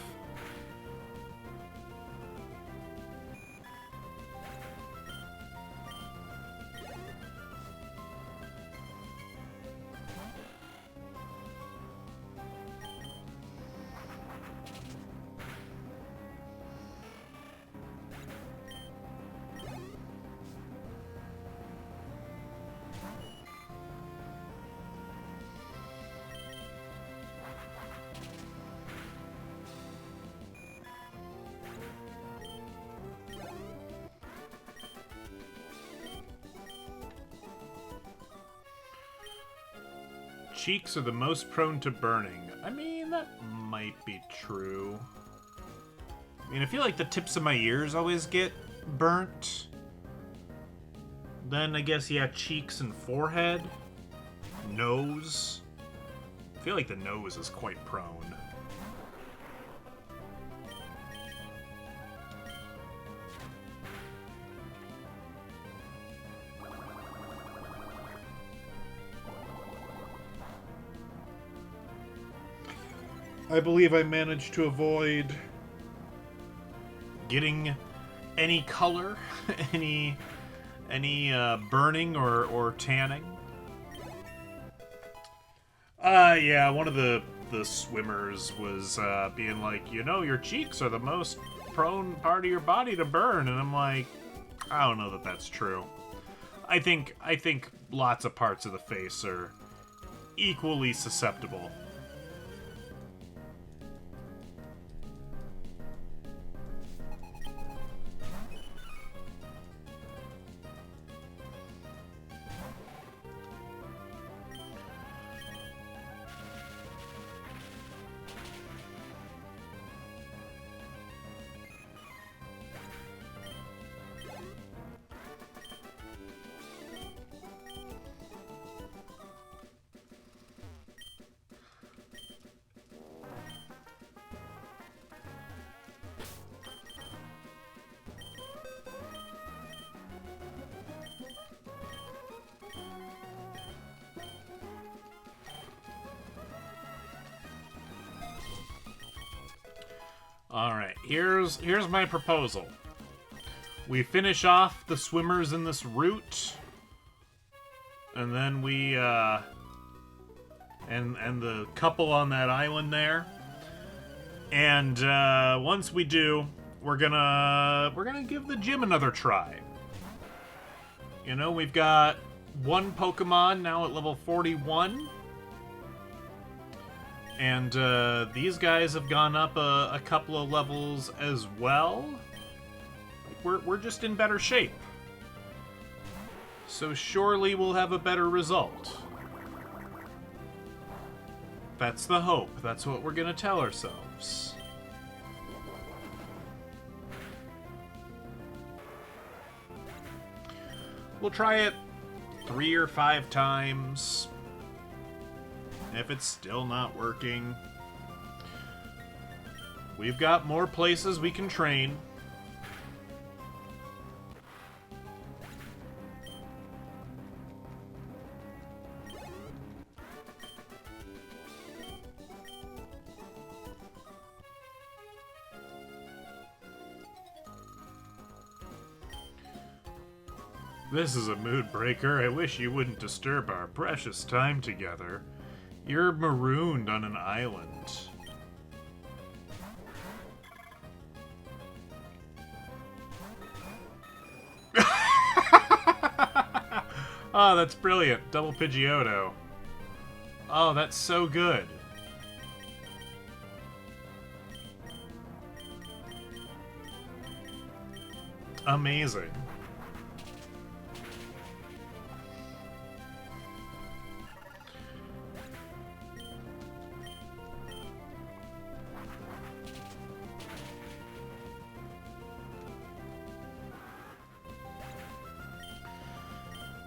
Cheeks are the most prone to burning. I mean, that might be true. I mean, I feel like the tips of my ears always get burnt. Then I guess, yeah, cheeks and forehead. Nose. I feel like the nose is quite prone. I believe I managed to avoid getting any color, any burning or tanning. Yeah, one of the swimmers was being like, you know, your cheeks are the most prone part of your body to burn, and I'm like, I don't know that that's true. I think lots of parts of the face are equally susceptible. Alright, here's my proposal. We finish off the swimmers in this route, and then we, and the couple on that island there, And once we do, we're gonna give the gym another try. You know, we've got one Pokemon now at level 41. And these guys have gone up a couple of levels as well. We're just in better shape. So surely we'll have a better result. That's the hope. That's what we're gonna tell ourselves. We'll try it 3 or 5 times. If it's still not working, we've got more places we can train. This is a mood breaker. I wish you wouldn't disturb our precious time together. You're marooned on an island. Oh, that's brilliant. Double Pidgeotto. Oh, that's so good. Amazing.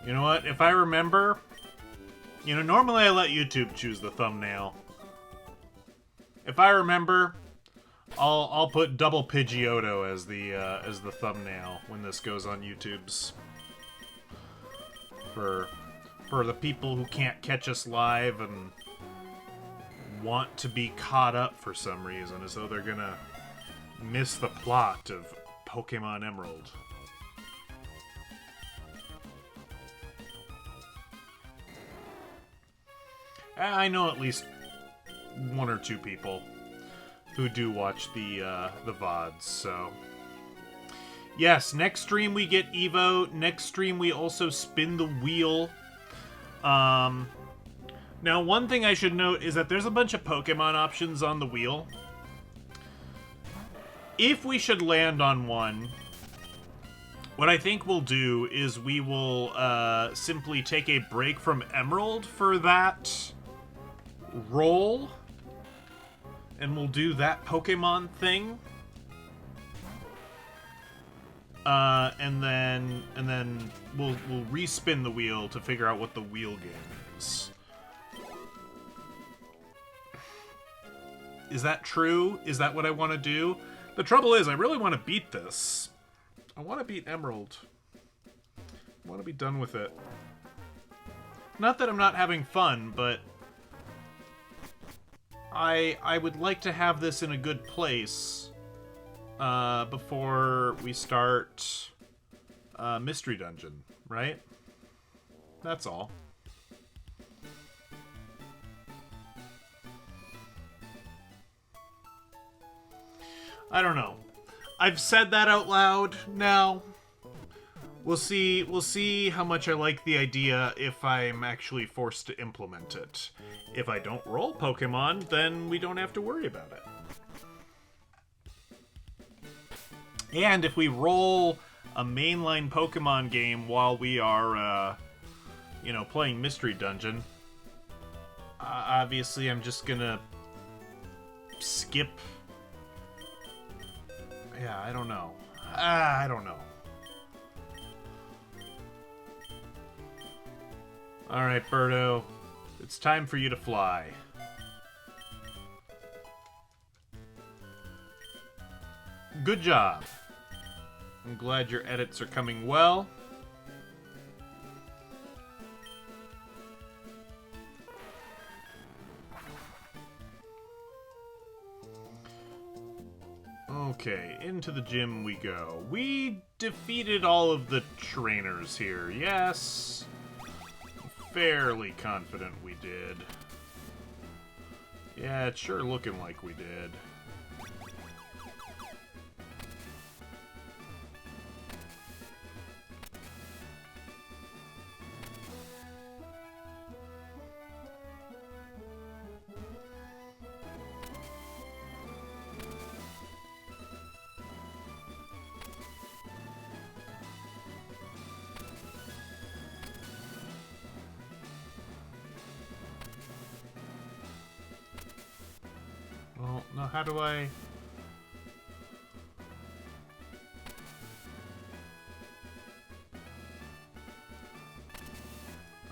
You know what? If I remember, you know, normally I let YouTube choose the thumbnail. If I remember, I'll put Double Pidgeotto as the thumbnail when this goes on YouTube's. For the people who can't catch us live and want to be caught up for some reason, as though they're gonna miss the plot of Pokemon Emerald. I know at least 1 or 2 people who do watch the VODs, so... Yes, next stream we get Evo. Next stream we also spin the wheel. Now, one thing I should note is that there's a bunch of Pokemon options on the wheel. If we should land on one, what I think we'll do is we will simply take a break from Emerald for that roll, and we'll do that Pokemon thing, and then we'll respin the wheel to figure out what the wheel game is. Is that true? Is that what I want to do? The trouble is, I really want to beat this. I want to beat Emerald. I want to be done with it. Not that I'm not having fun, but I would like to have this in a good place before we start Mystery Dungeon, right? That's all. I don't know. I've said that out loud now. We'll see how much I like the idea if I'm actually forced to implement it. If I don't roll Pokemon, then we don't have to worry about it. And if we roll a mainline Pokemon game while we are, you know, playing Mystery Dungeon, obviously I'm just gonna skip. Yeah, I don't know. I don't know. Alright, Birdo. It's time for you to fly. Good job. I'm glad your edits are coming well. Okay, into the gym we go. We defeated all of the trainers here, yes. Fairly confident we did. Yeah, it's sure looking like we did. how do I...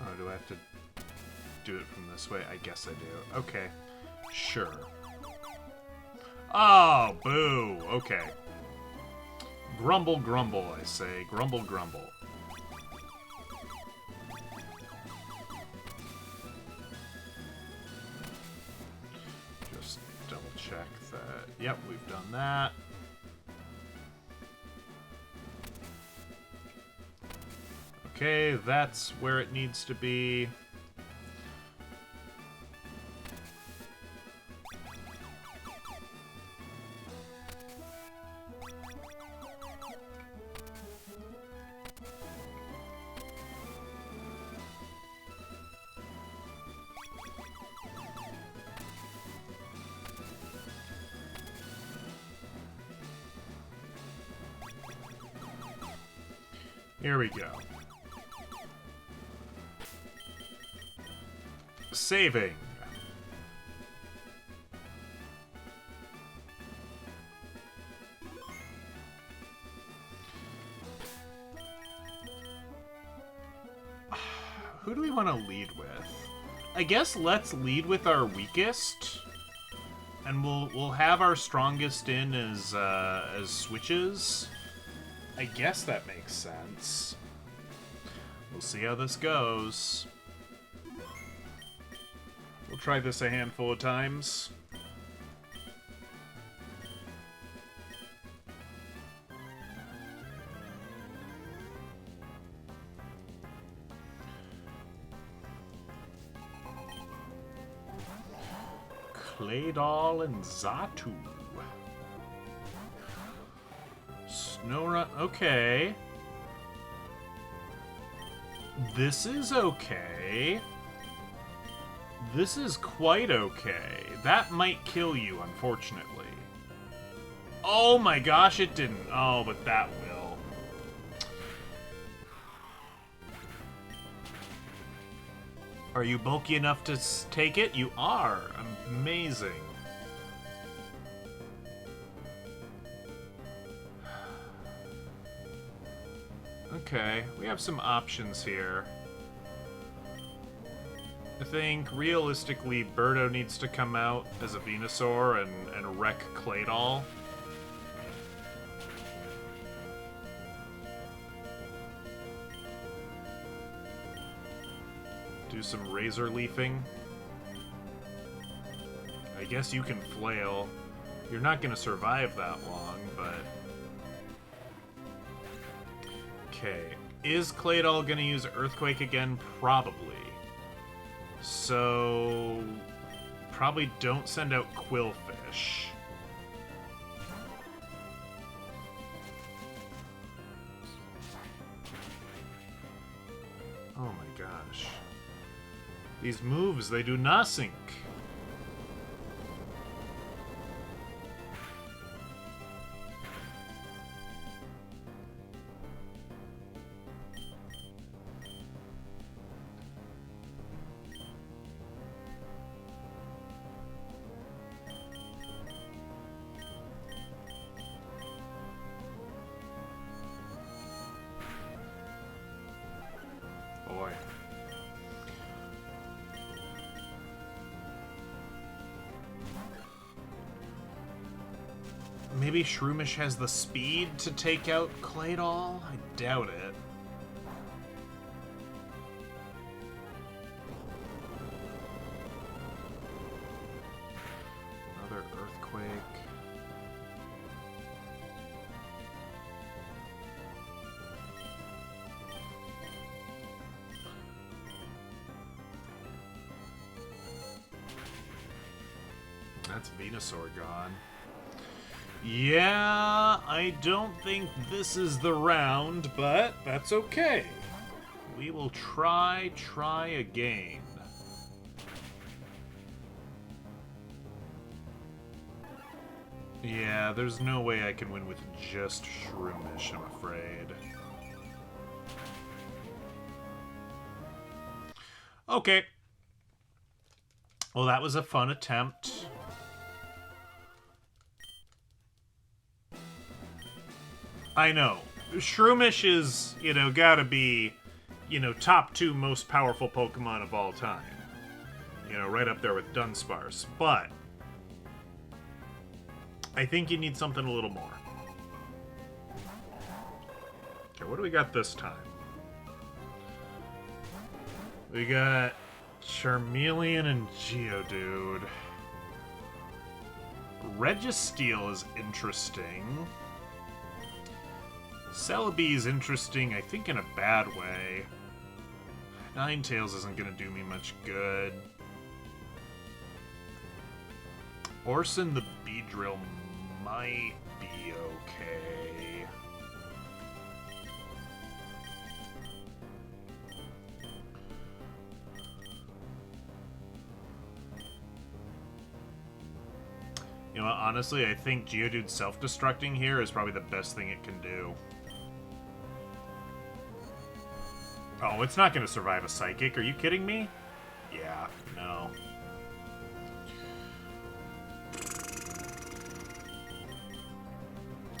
Oh, do I have to do it from this way? I guess I do. Okay. Sure. Oh, boo. Okay. Grumble, grumble, I say. Grumble, grumble. Just double check that. Yep, we've done that. Okay, that's where it needs to be. Here we go. Saving. Who do we want to lead with? I guess let's lead with our weakest, and we'll have our strongest in as switches. I guess that makes sense. We'll see how this goes. We'll try this a handful of times. Claydol and Zatu. Snowrun. Okay. This is okay. This is quite okay. That might kill you, unfortunately. Oh my gosh, it didn't. Oh, but that will. Are you bulky enough to take it? You are. Amazing. Okay, we have some options here. I think, realistically, Birdo needs to come out as a Venusaur and wreck Claydol. Do some Razor Leafing. I guess you can Flail. You're not going to survive that long, but... Okay. Is Claydol going to use Earthquake again? Probably. So... probably don't send out Quillfish. Oh my gosh. These moves, they do nothing. Boy. Maybe Shroomish has the speed to take out Claydol? I doubt it. Another Earthquake. That's Venusaur gone. Yeah, I don't think this is the round, but that's okay. We will try again. Yeah, there's no way I can win with just Shroomish, I'm afraid. Okay. Well, that was a fun attempt. I know. Shroomish is, you know, gotta be, you know, top 2 most powerful Pokemon of all time. You know, right up there with Dunsparce. But I think you need something a little more. Okay, what do we got this time? We got Charmeleon and Geodude. Registeel is interesting. Celebi is interesting, I think in a bad way. Ninetales isn't going to do me much good. Orson the Beedrill might be okay. You know what, honestly, I think Geodude self-destructing here is probably the best thing it can do. Oh, it's not going to survive a Psychic. Are you kidding me? Yeah, no.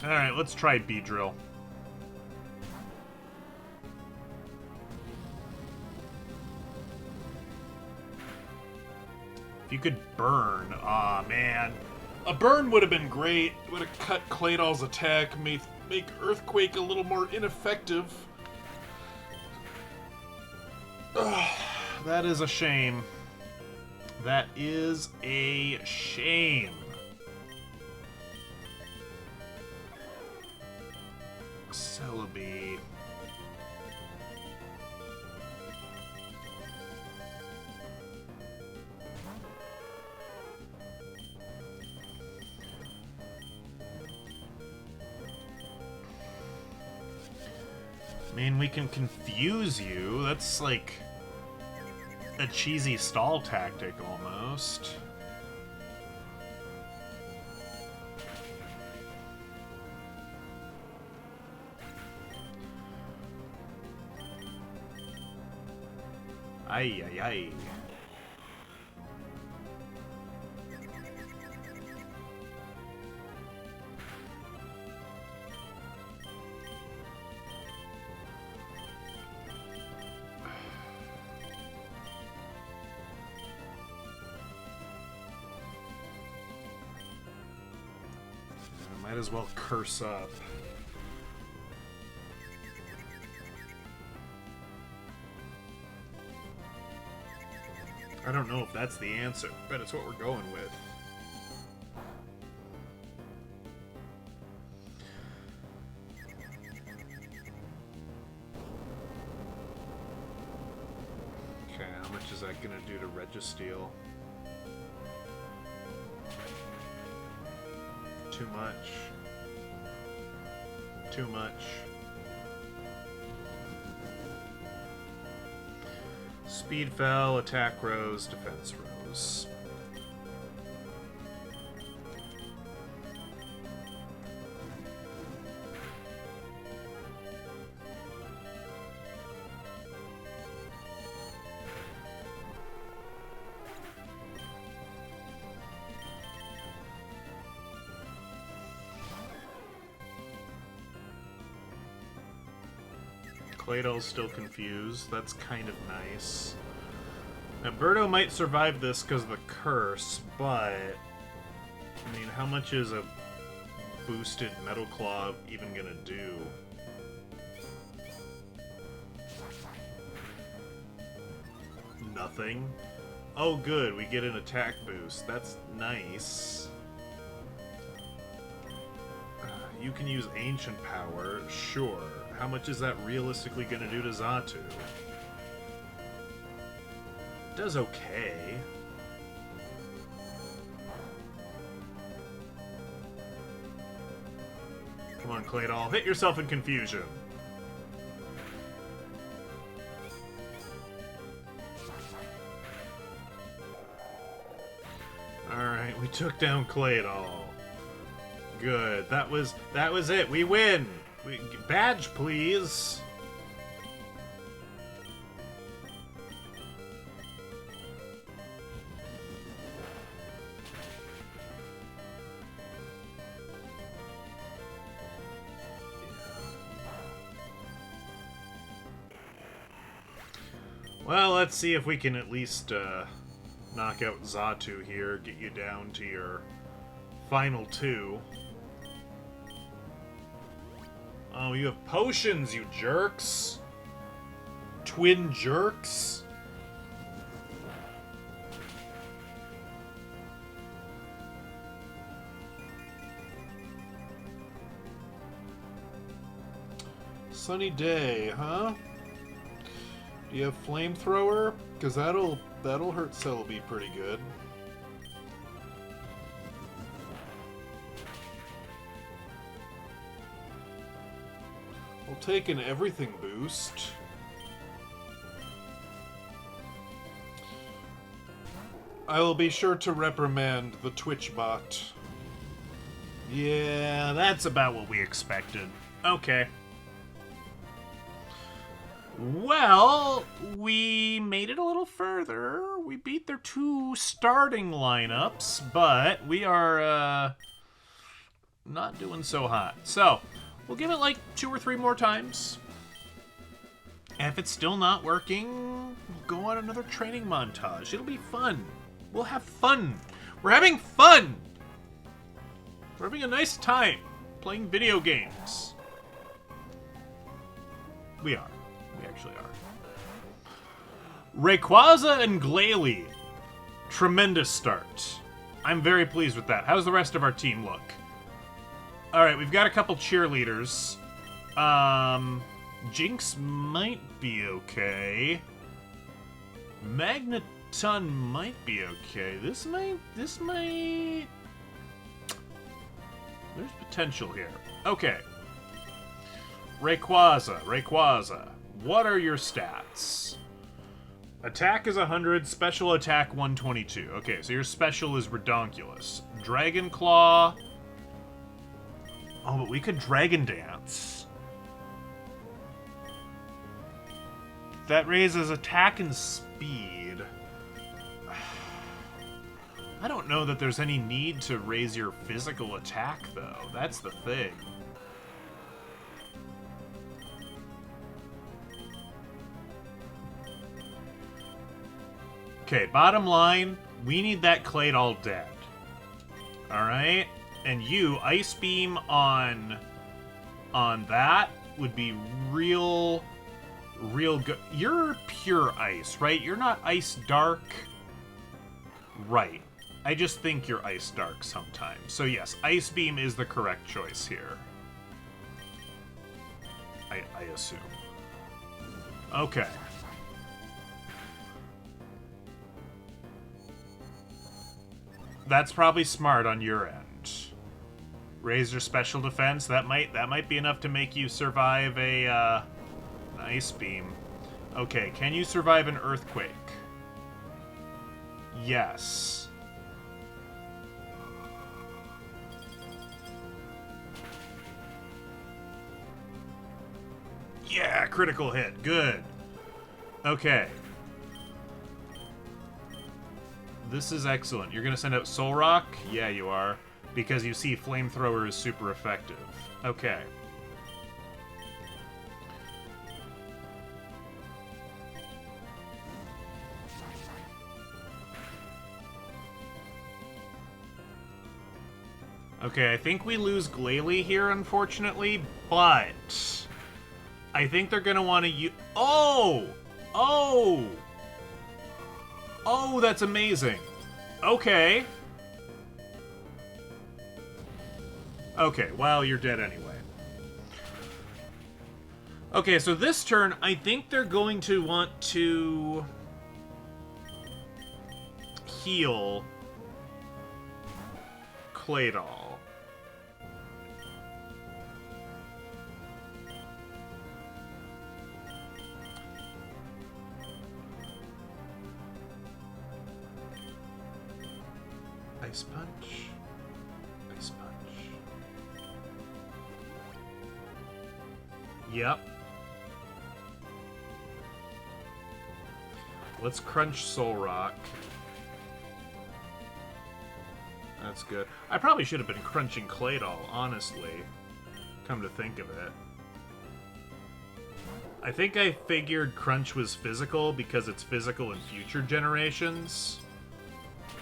Alright, let's try Beedrill. If you could burn, aw, man. A burn would have been great. It would have cut Claydol's attack, make Earthquake a little more ineffective. Ugh, that is a shame. That is a shame. Celebi. I mean, we can confuse you. That's like a cheesy stall tactic almost. Ay, ay, ay. Might as well curse up. I don't know if that's the answer, but it's what we're going with. Okay, how much is that gonna do to Registeel? Too much. Too much. Speed fell, attack rose, defense rose. Claydol's still confused. That's kind of nice. Now, Birdo might survive this because of the curse, but... I mean, how much is a boosted Metal Claw even gonna do? Nothing. Oh, good. We get an attack boost. That's nice. You can use Ancient Power. Sure. How much is that realistically going to do to Xatu? Does okay. Come on, Claydol. Hit yourself in confusion. Alright, we took down Claydol. Good. That was it. We win. Badge, please. Well, let's see if we can at least knock out Zatu here, get you down to your final 2. Oh, you have potions, you jerks. Twin jerks. Sunny day, huh? Do you have flamethrower? Because that'll hurt Celebi pretty good. We'll take an everything boost. I will be sure to reprimand the Twitch bot. Yeah, that's about what we expected. Okay. Well, we made it a little further. We beat their 2 starting lineups, but we are not doing so hot. So, we'll give it like 2 or 3 more times. And if it's still not working, we'll go on another training montage. It'll be fun. We'll have fun. We're having fun! We're having a nice time playing video games. We are. We actually are. Rayquaza and Glalie. Tremendous start. I'm very pleased with that. How's the rest of our team look? Alright, we've got a couple cheerleaders. Jinx might be okay. Magneton might be okay. This might... There's potential here. Okay. Rayquaza. What are your stats? Attack is 100, special attack 122. Okay, so your special is Redonkulous. Dragon Claw. Oh, but we could Dragon Dance. That raises attack and speed. I don't know that there's any need to raise your physical attack, though. That's the thing. Okay, bottom line, we need that Claydol dead. Alright? And you, Ice Beam on that would be real good. You're pure ice, right? You're not ice dark. Right. I just think you're ice dark sometimes. So yes, Ice Beam is the correct choice here. I assume. Okay. That's probably smart on your end. Raise your special defense. That might be enough to make you survive a an Ice Beam. Okay, can you survive an Earthquake? Yes. Yeah, critical hit. Good. Okay. This is excellent. You're going to send out Soul Rock? Yeah, you are. Because you see Flamethrower is super effective. Okay. Okay, I think we lose Glalie here, unfortunately, but I think they're going to want to use... Oh! Oh! Oh, that's amazing. Okay. Okay, well, you're dead anyway. Okay, so this turn, I think they're going to want to heal Claydol. Ice Punch. Ice Punch. Yep. Let's crunch Soul Rock. That's good. I probably should have been crunching Claydol, honestly. Come to think of it. I think I figured Crunch was physical because it's physical in future generations.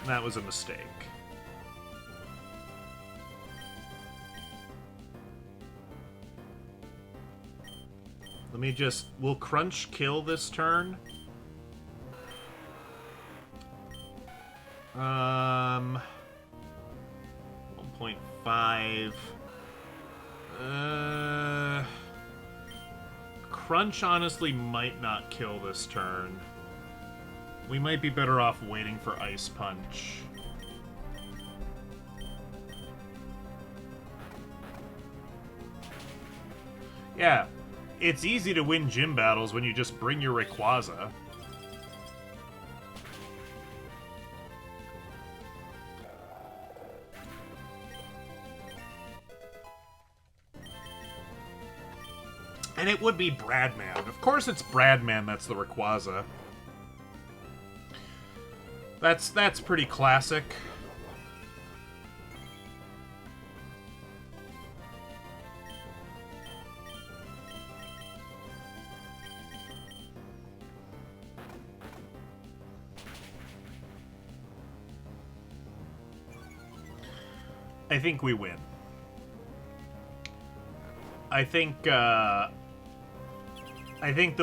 That was a mistake. Let me just... Will Crunch kill this turn? 1.5... Crunch honestly might not kill this turn. We might be better off waiting for Ice Punch. Yeah, it's easy to win gym battles when you just bring your Rayquaza. And it would be Bradman. Of course it's Bradman that's the Rayquaza. That's pretty classic. I think we win. I think the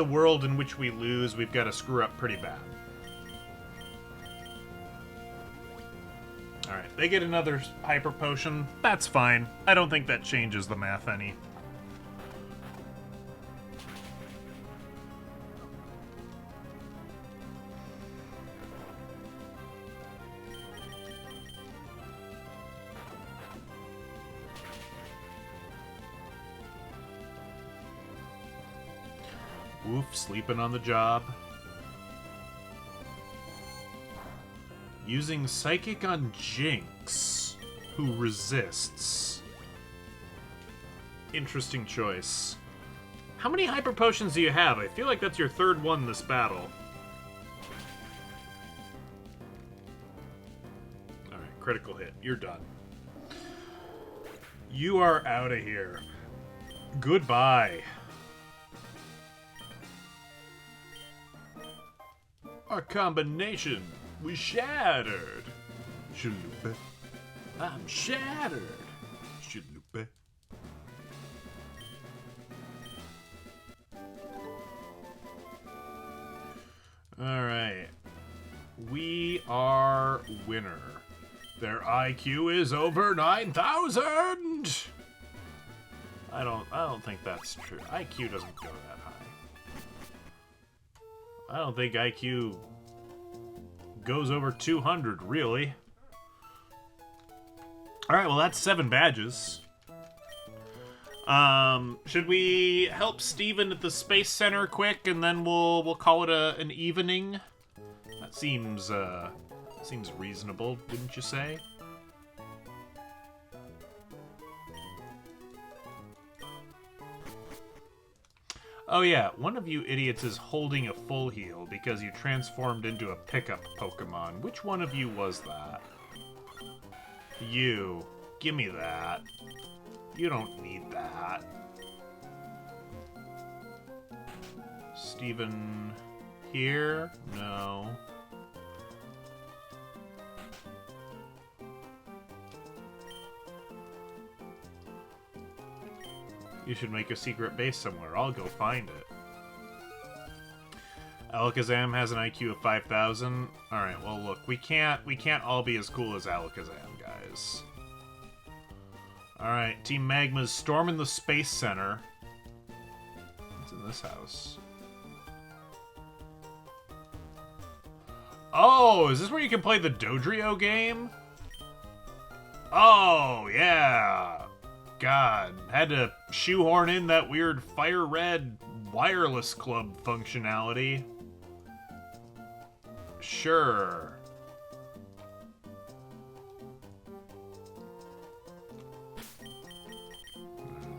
world in which we lose, we've got to screw up pretty bad. Alright, they get another Hyper Potion. That's fine. I don't think that changes the math any. Oof, sleeping on the job. Using Psychic on Jinx, who resists. Interesting choice. How many Hyper Potions do you have? I feel like that's your third one this battle. Alright, critical hit. You're done. You are out of here. Goodbye. Our combination, we shattered. Chalupa. I'm shattered. Chalupa. Alright. We are winner. Their IQ is over 9,000! I don't think that's true. IQ doesn't go that high. I don't think IQ goes over 200, really. Alright, well that's 7 badges. Should we help Steven at the Space Center quick, and then we'll call it an evening? That seems reasonable, wouldn't you say? Oh yeah, one of you idiots is holding a full heal because you transformed into a pickup Pokemon. Which one of you was that? You. Give me that. You don't need that. Steven here? No. You should make a secret base somewhere. I'll go find it. Alakazam has an IQ of 5,000. Alright, well look, we can't all be as cool as Alakazam, guys. Alright, Team Magma's storming the Space Center. What's in this house? Oh, is this where you can play the Dodrio game? Oh, yeah. God, had to shoehorn in that weird Fire Red wireless club functionality. Sure.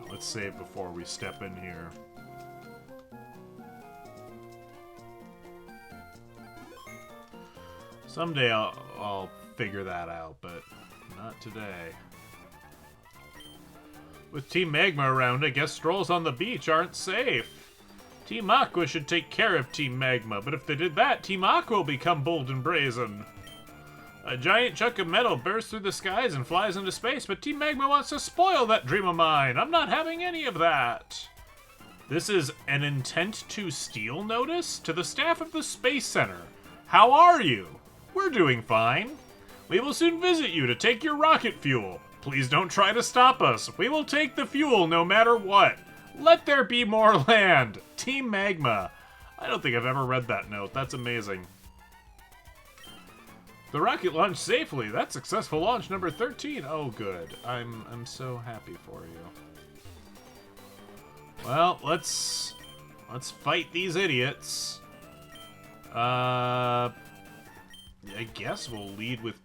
Let's save before we step in here. Someday I'll figure that out, but not today. With Team Magma around, I guess strolls on the beach aren't safe. Team Aqua should take care of Team Magma, but if they did that, Team Aqua will become bold and brazen. A giant chunk of metal bursts through the skies and flies into space, but Team Magma wants to spoil that dream of mine. I'm not having any of that. This is an intent to steal notice to the staff of the Space Center. How are you? We're doing fine. We will soon visit you to take your rocket fuel. Please don't try to stop us. We will take the fuel no matter what. Let there be more land. Team Magma. I don't think I've ever read that note. That's amazing. The rocket launched safely. That's successful launch number 13. Oh, good. I'm so happy for you. Well, let's fight these idiots. I guess we'll lead with...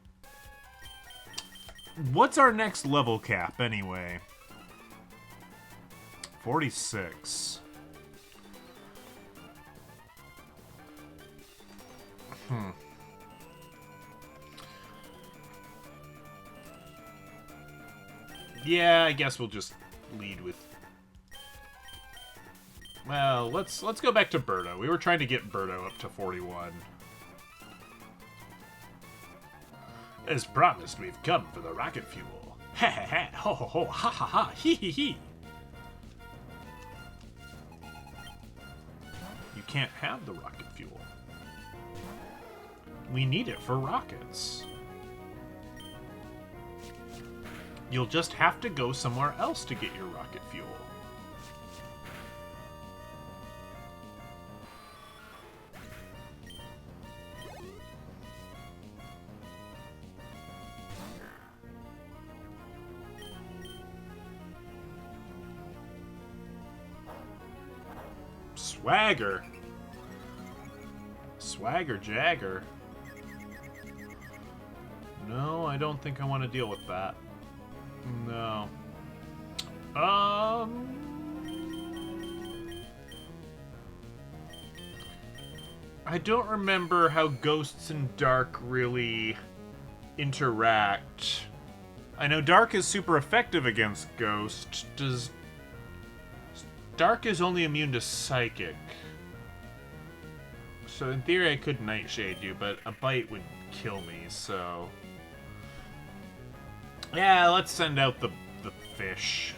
What's our next level cap, anyway? 46. Yeah, I guess we'll just lead with... Well, let's go back to Birdo. We were trying to get Birdo up to 41. As promised, we've come for the rocket fuel. Ha ha ha, ho ho ho, ha ha ha, hee hee hee. You can't have the rocket fuel. We need it for rockets. You'll just have to go somewhere else to get your rocket fuel. Swagger. Swagger Jagger. No, I don't think I want to deal with that. No. I don't remember how Ghosts and Dark really interact. I know Dark is super effective against Ghost. Dark is only immune to Psychic. So in theory I could Nightshade you, but a bite would kill me, so... Yeah, let's send out the fish.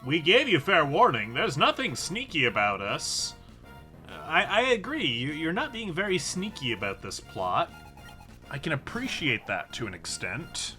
We gave you fair warning. There's nothing sneaky about us. I agree. You're not being very sneaky about this plot. I can appreciate that to an extent.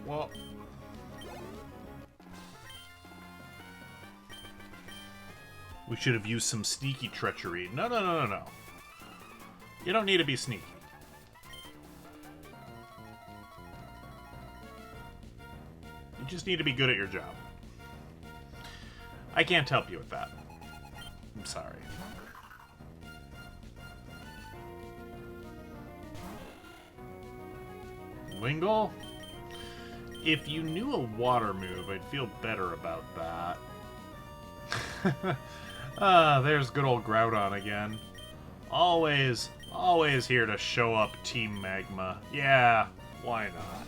What? We should have used some sneaky treachery. No. You don't need to be sneaky. You just need to be good at your job. I can't help you with that. I'm sorry. Wingle? If you knew a water move, I'd feel better about that. There's good old Groudon again. Always here to show up Team Magma. Yeah, why not?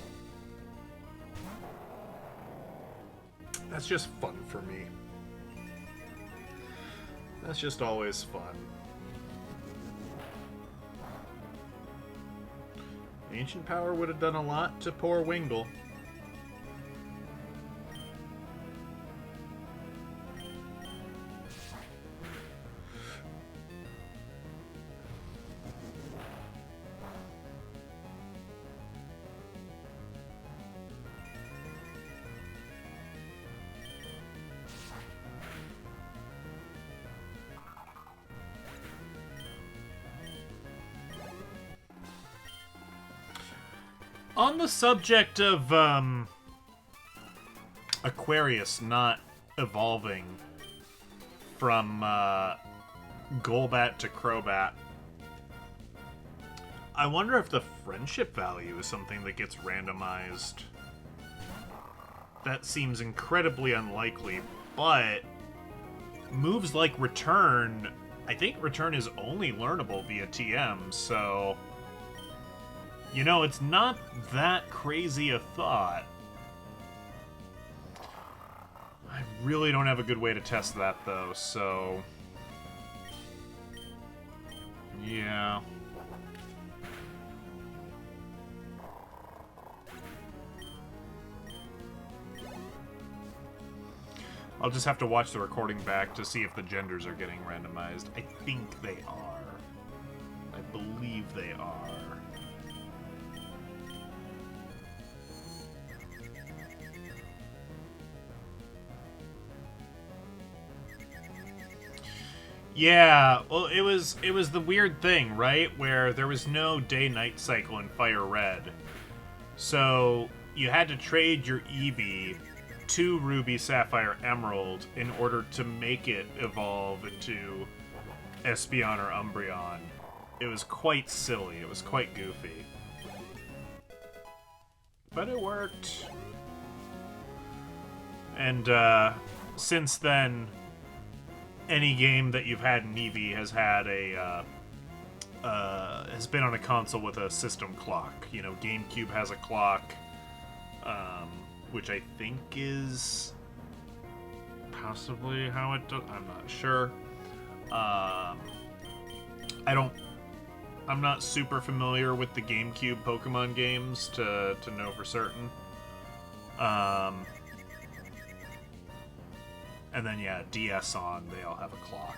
That's just fun for me. That's just always fun. Ancient Power would have done a lot to poor Wingle. On the subject of Aquarius not evolving from Golbat to Crobat, I wonder if the friendship value is something that gets randomized. That seems incredibly unlikely, but moves like Return, I think Return is only learnable via TM, so... You know, it's not that crazy a thought. I really don't have a good way to test that, though, so... Yeah. I'll just have to watch the recording back to see if the genders are getting randomized. I think they are. I believe they are. Yeah, well, it was the weird thing, right? Where there was no day-night cycle in Fire Red. So, you had to trade your Eevee to Ruby, Sapphire, Emerald in order to make it evolve into Espeon or Umbreon. It was quite silly. It was quite goofy. But it worked. And, since then... Any game that you've had in Eevee has had a has been on a console with a system clock. You know, GameCube has a clock, which I think is possibly how it does. I'm not sure. I'm not super familiar with the GameCube Pokemon games to know for certain. And then, yeah, DS on, they all have a clock.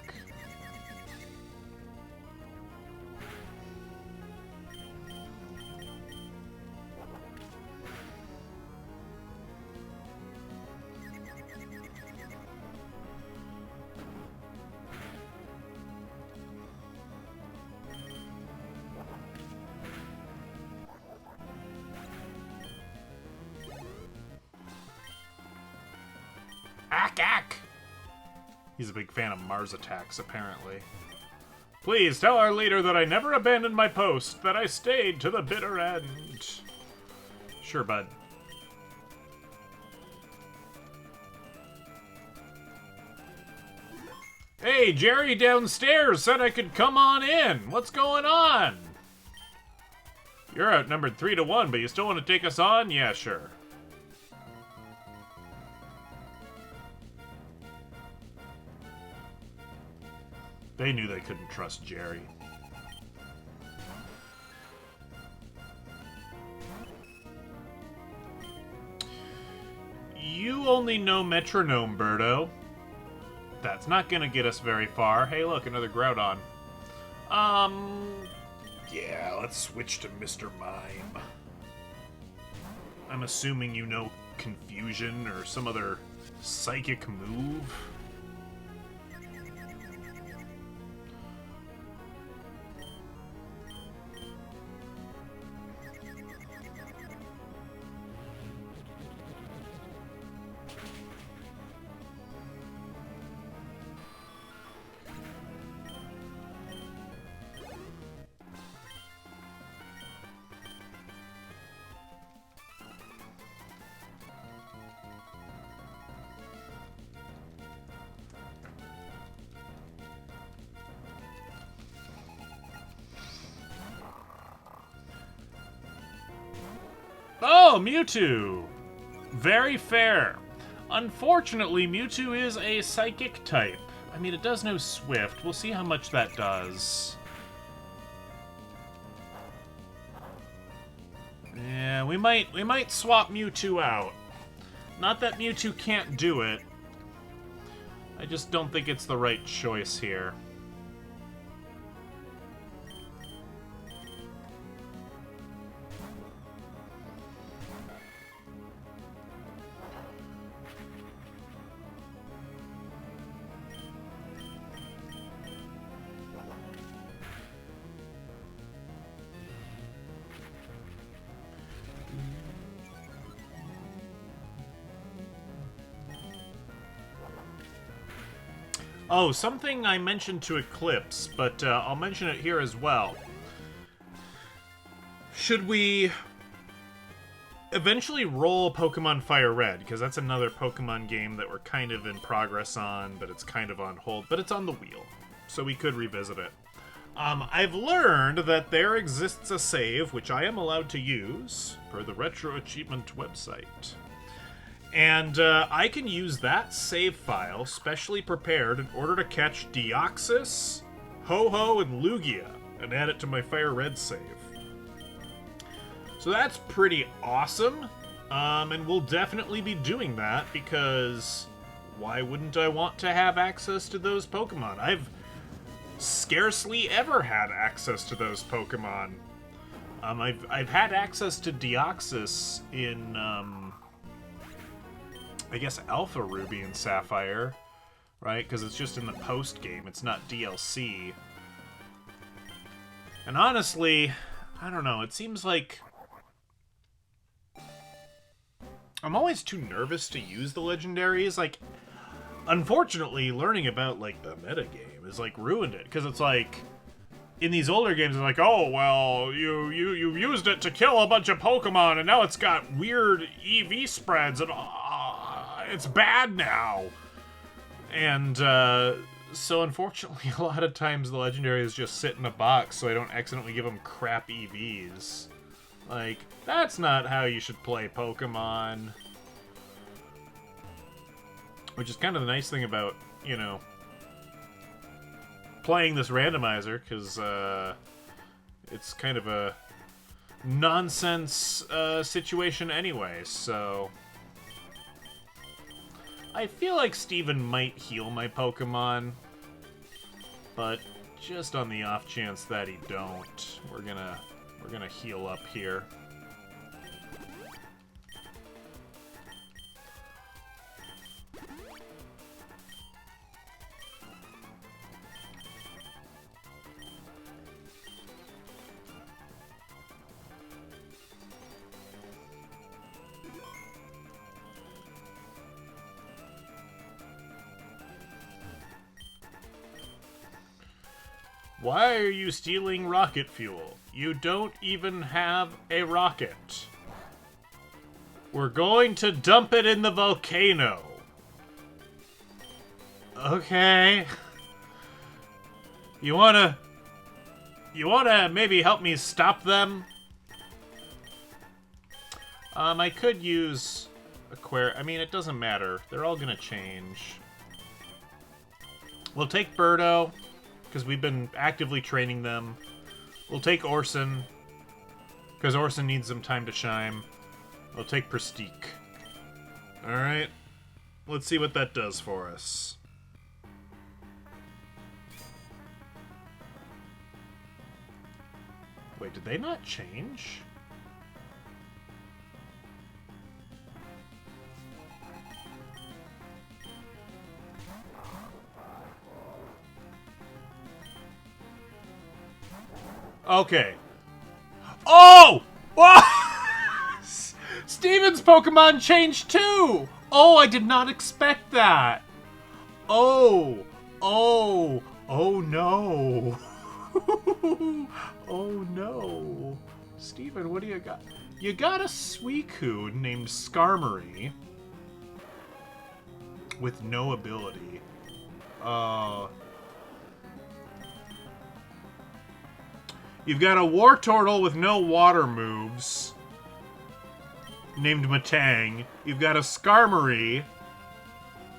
Ack! He's a big fan of Mars attacks, apparently. Please tell our leader that I never abandoned my post, that I stayed to the bitter end. Sure, bud. Hey, Jerry downstairs said I could come on in. What's going on? You're outnumbered 3-1, but you still want to take us on? Yeah, sure. They knew they couldn't trust Jerry. You only know Metronome, Birdo. That's not gonna get us very far. Hey, look, another Groudon. Yeah, let's switch to Mr. Mime. I'm assuming you know Confusion or some other psychic move. Oh, Mewtwo! Very fair. Unfortunately, Mewtwo is a psychic type. I mean, it does know Swift. We'll see how much that does. Yeah, we might swap Mewtwo out. Not that Mewtwo can't do it. I just don't think it's the right choice here. Oh, something I mentioned to Eclipse, but I'll mention it here as well. Should we eventually roll Pokemon Fire Red? Because that's another Pokemon game that we're kind of in progress on, but it's kind of on hold. But it's on the wheel, so we could revisit it. I've learned that there exists a save, which I am allowed to use, per the Retro Achievement website. And I can use that save file, specially prepared, in order to catch Deoxys, Ho-Ho, and Lugia, and add it to my Fire Red save. So that's pretty awesome, and we'll definitely be doing that, because why wouldn't I want to have access to those Pokemon? I've scarcely ever had access to those Pokemon. I've had access to Deoxys in, I guess Alpha Ruby and Sapphire, right? Because it's just in the post-game, it's not DLC. And honestly, I don't know, it seems like I'm always too nervous to use the legendaries. Like, unfortunately, learning about, like, the metagame is, like, ruined it. Because it's like, in these older games, it's like, oh, well, you used it to kill a bunch of Pokemon, and now it's got weird EV spreads, and it's bad now. And, so unfortunately, a lot of times the legendaries just sit in a box so I don't accidentally give them crap EVs. Like, that's not how you should play Pokemon. Which is kind of the nice thing about, you know, playing this randomizer, because it's kind of a nonsense situation anyway, so I feel like Steven might heal my Pokemon, but just on the off chance that he don't, we're gonna heal up here. Why are you stealing rocket fuel? You don't even have a rocket. We're going to dump it in the volcano. Okay. You wanna maybe help me stop them? I could use I mean, it doesn't matter. They're all gonna change. We'll take Birdo, because we've been actively training them. We'll take Orson, because Orson needs some time to shine. We'll take Prestique. Alright. Let's see what that does for us. Wait, did they not change? Okay. Oh! Oh! Steven's Pokemon changed too! Oh, I did not expect that. Oh. Oh. Oh no. Oh no. Steven, what do you got? You got a Suicune named Skarmory with no ability. You've got a Wartortle with no water moves, named Matang. You've got a Skarmory.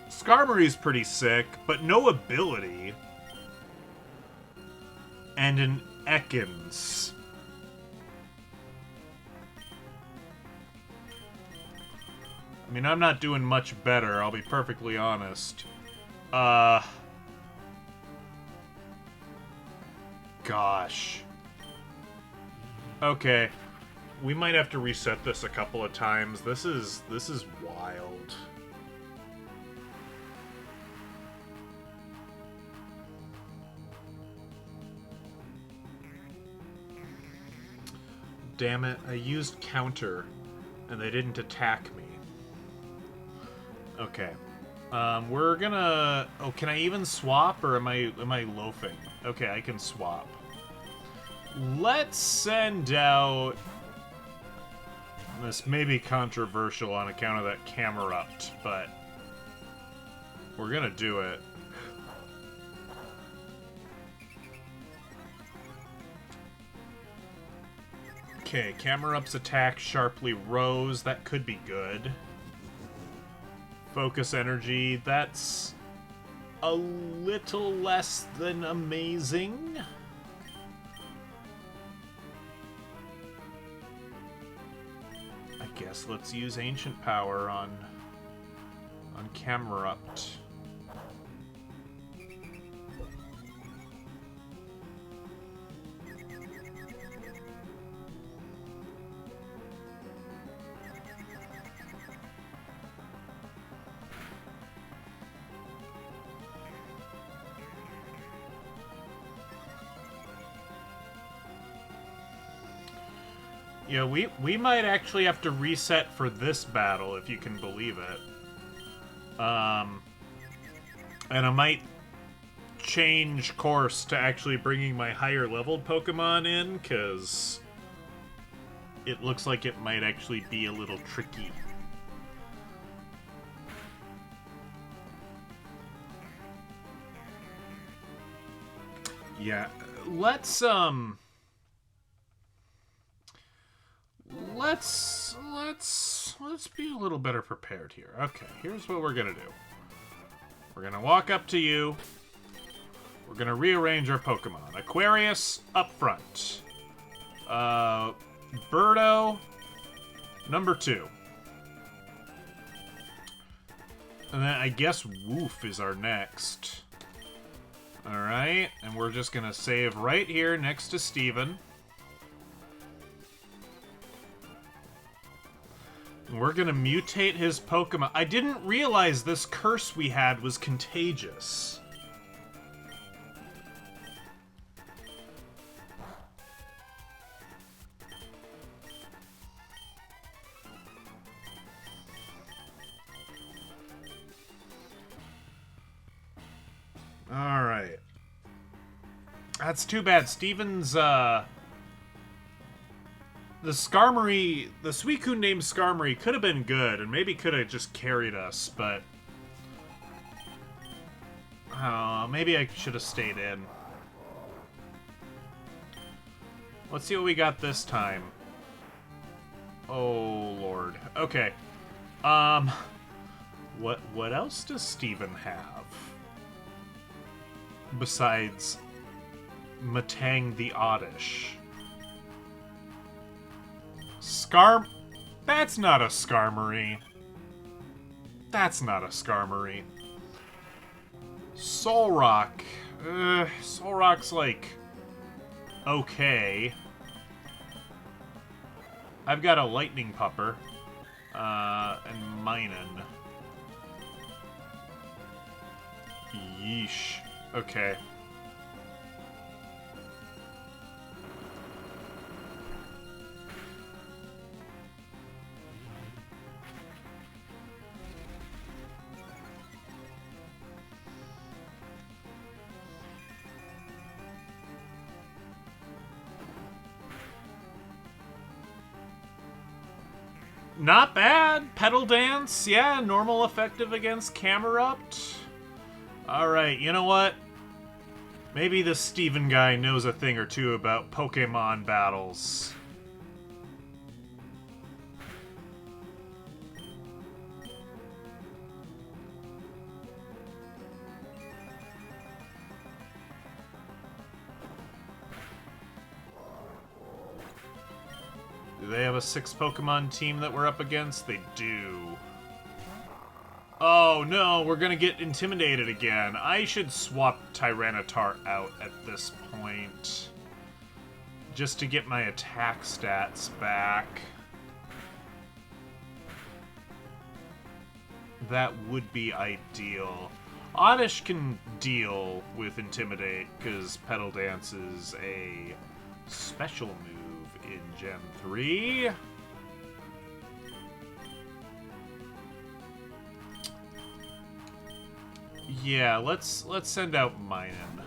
Skarmory's pretty sick, but no ability. And an Ekans. I mean, I'm not doing much better, I'll be perfectly honest. Gosh. Okay, we might have to reset this a couple of times. This is wild. Damn it, I used counter and they didn't attack me. Okay. We're gonna... Oh, can I even swap, or am I loafing? Okay, I can swap. Let's send out... This may be controversial on account of that Camerupt, but... We're gonna do it. Okay, Camerupt's attack sharply rose. That could be good. Focus energy, that's a little less than amazing. I guess let's use Ancient Power on Camerupt. Yeah, we might actually have to reset for this battle, if you can believe it. And I might change course to actually bringing my higher leveled Pokemon in, because it looks like it might actually be a little tricky. Yeah, let's be a little better prepared here. Okay, here's what we're gonna do. We're gonna walk up to you. We're gonna rearrange our Pokemon. Aquarius up front. Birdo number 2. And then I guess Woof is our next. Alright, and we're just gonna save right here next to Steven. We're gonna mutate his Pokemon. I didn't realize this curse we had was contagious. Alright. That's too bad. Steven's, the Suicune named Skarmory could have been good, and maybe could have just carried us, but... maybe I should have stayed in. Let's see what we got this time. Oh, Lord. Okay. What else does Steven have? Besides Matang the Oddish. That's not a Skarmory. That's not a Skarmory. Solrock. Solrock's like... okay. I've got a Lightning Pupper. And Minun. Yeesh. Okay. Not bad. Petal Dance. Yeah, normal effective against Camerupt. Alright, you know what? Maybe this Steven guy knows a thing or two about Pokemon battles. Do they have a 6 Pokemon team that we're up against? They do. Oh no, we're gonna get intimidated again. I should swap Tyranitar out at this point. Just to get my attack stats back. That would be ideal. Oddish can deal with Intimidate, because Petal Dance is a special move in Gen 3. Yeah, let's send out Minen.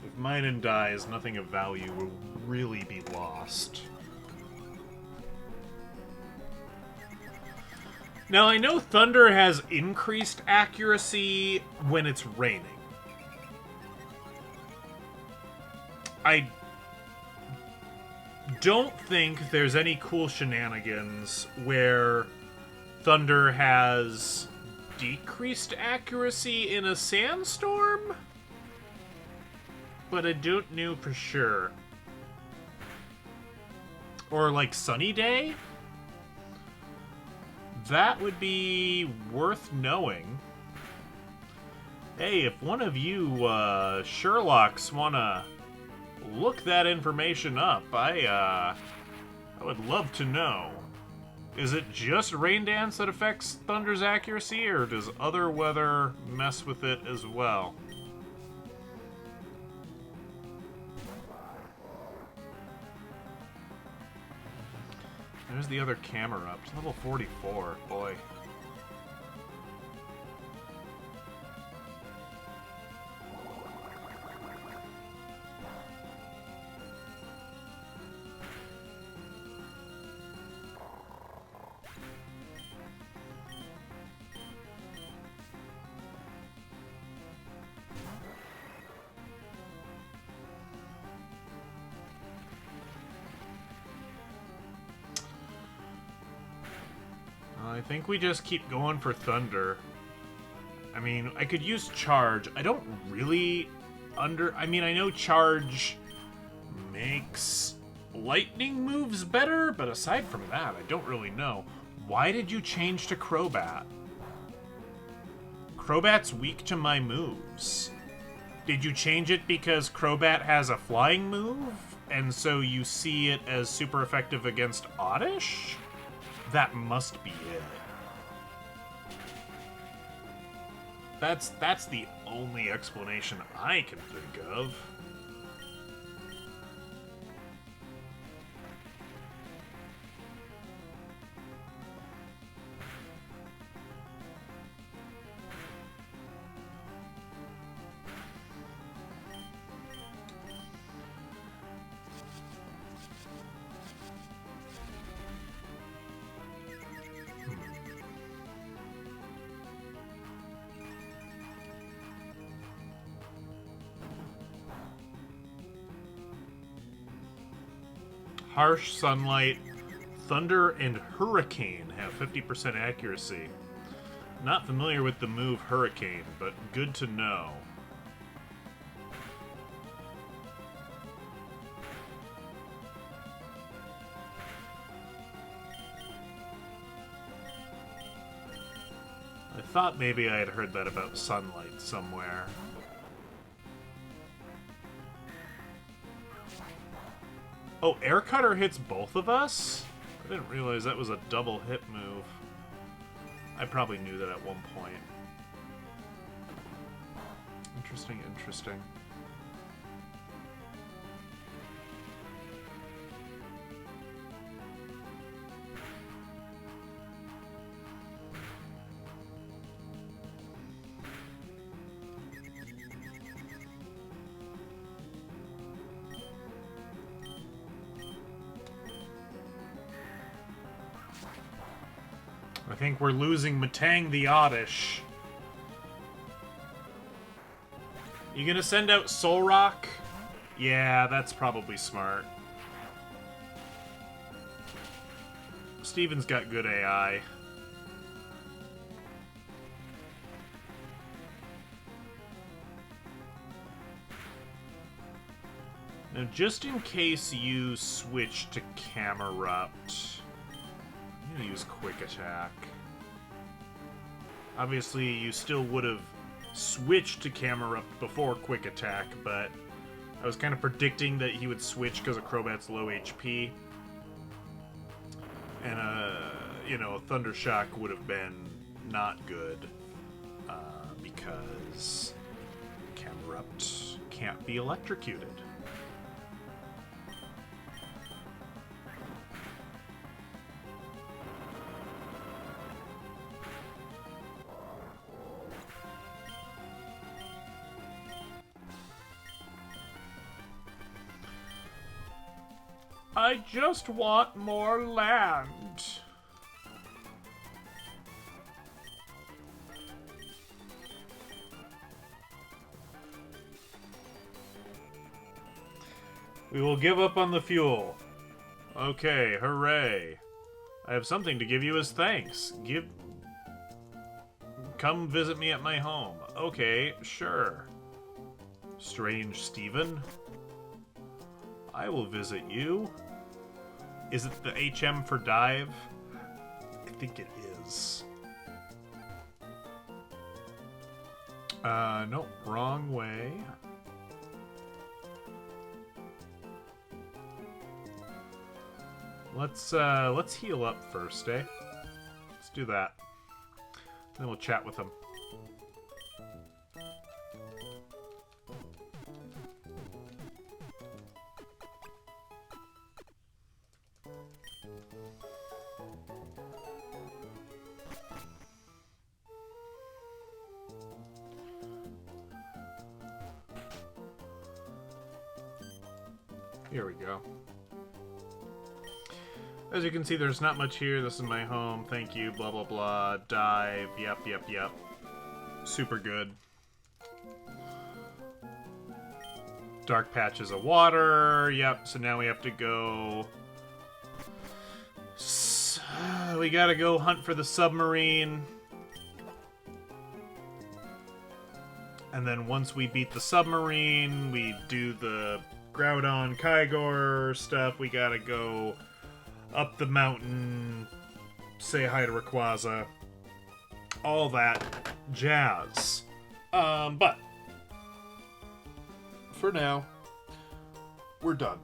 If Minen dies, nothing of value will really be lost. Now, I know Thunder has increased accuracy when it's raining. I don't think there's any cool shenanigans where Thunder has decreased accuracy in a sandstorm, but I don't know for sure. Or like sunny day? That would be worth knowing. Hey, if one of you Sherlocks want to look that information up, I would love to know. Is it just rain dance that affects Thunder's accuracy, or does other weather mess with it as well? There's the other camera up. It's level 44, boy. I think we just keep going for Thunder. I mean, I could use Charge. I don't really I mean, I know Charge makes lightning moves better, but aside from that, I don't really know. Why did you change to Crobat? Crobat's weak to my moves. Did you change it because Crobat has a flying move, and so you see it as super effective against Oddish? That must be it. That's the only explanation I can think of. Harsh, Sunlight, Thunder, and Hurricane have 50% accuracy. Not familiar with the move Hurricane, but good to know. I thought maybe I had heard that about Sunlight somewhere. Oh, Air Cutter hits both of us? I didn't realize that was a double hit move. I probably knew that at one point. Interesting, interesting. I think we're losing Matang the Oddish. You gonna send out Solrock? Yeah, that's probably smart. Steven's got good AI. Now, just in case you switch to Camerupt, I'm gonna use Quick Attack. Obviously, you still would have switched to Camerupt before Quick Attack, but I was kind of predicting that he would switch because of Crobat's low HP. And, you know, Thunder Shock would have been not good, because Camerupt can't be electrocuted. I just want more land. We will give up on the fuel. Okay, hooray. I have something to give you as thanks. Come visit me at my home. Okay, sure. Strange Steven. I will visit you. Is it the HM for dive? I think it is. Nope, wrong way. Let's heal up first, eh? Let's do that. Then we'll chat with him. Here we go. As you can see, there's not much here. This is my home. Thank you. Blah, blah, blah. Dive. Yep, yep, yep. Super good. Dark patches of water. Yep, so now we have to go... We gotta go hunt for the submarine. And then once we beat the submarine, we do the Groudon Kygor stuff. We gotta go up the mountain, say hi to Rayquaza, all that jazz. But for now, we're done.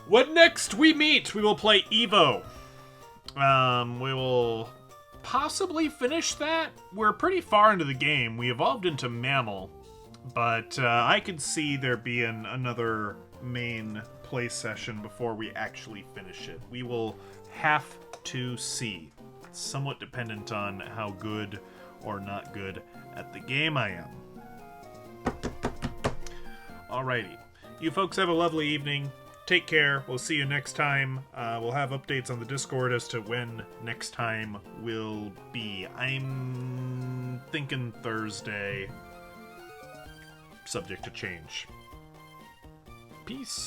When next we meet, we will play Evo. We will possibly finish that. We're pretty far into the game. We evolved into Mammal, but I could see there being another main play session before we actually finish it. We will have to see. It's somewhat dependent on how good or not good at the game I am. Alrighty. You folks have a lovely evening. Take care. We'll see you next time. We'll have updates on the Discord as to when next time will be. I'm thinking Thursday. Subject to change. Peace.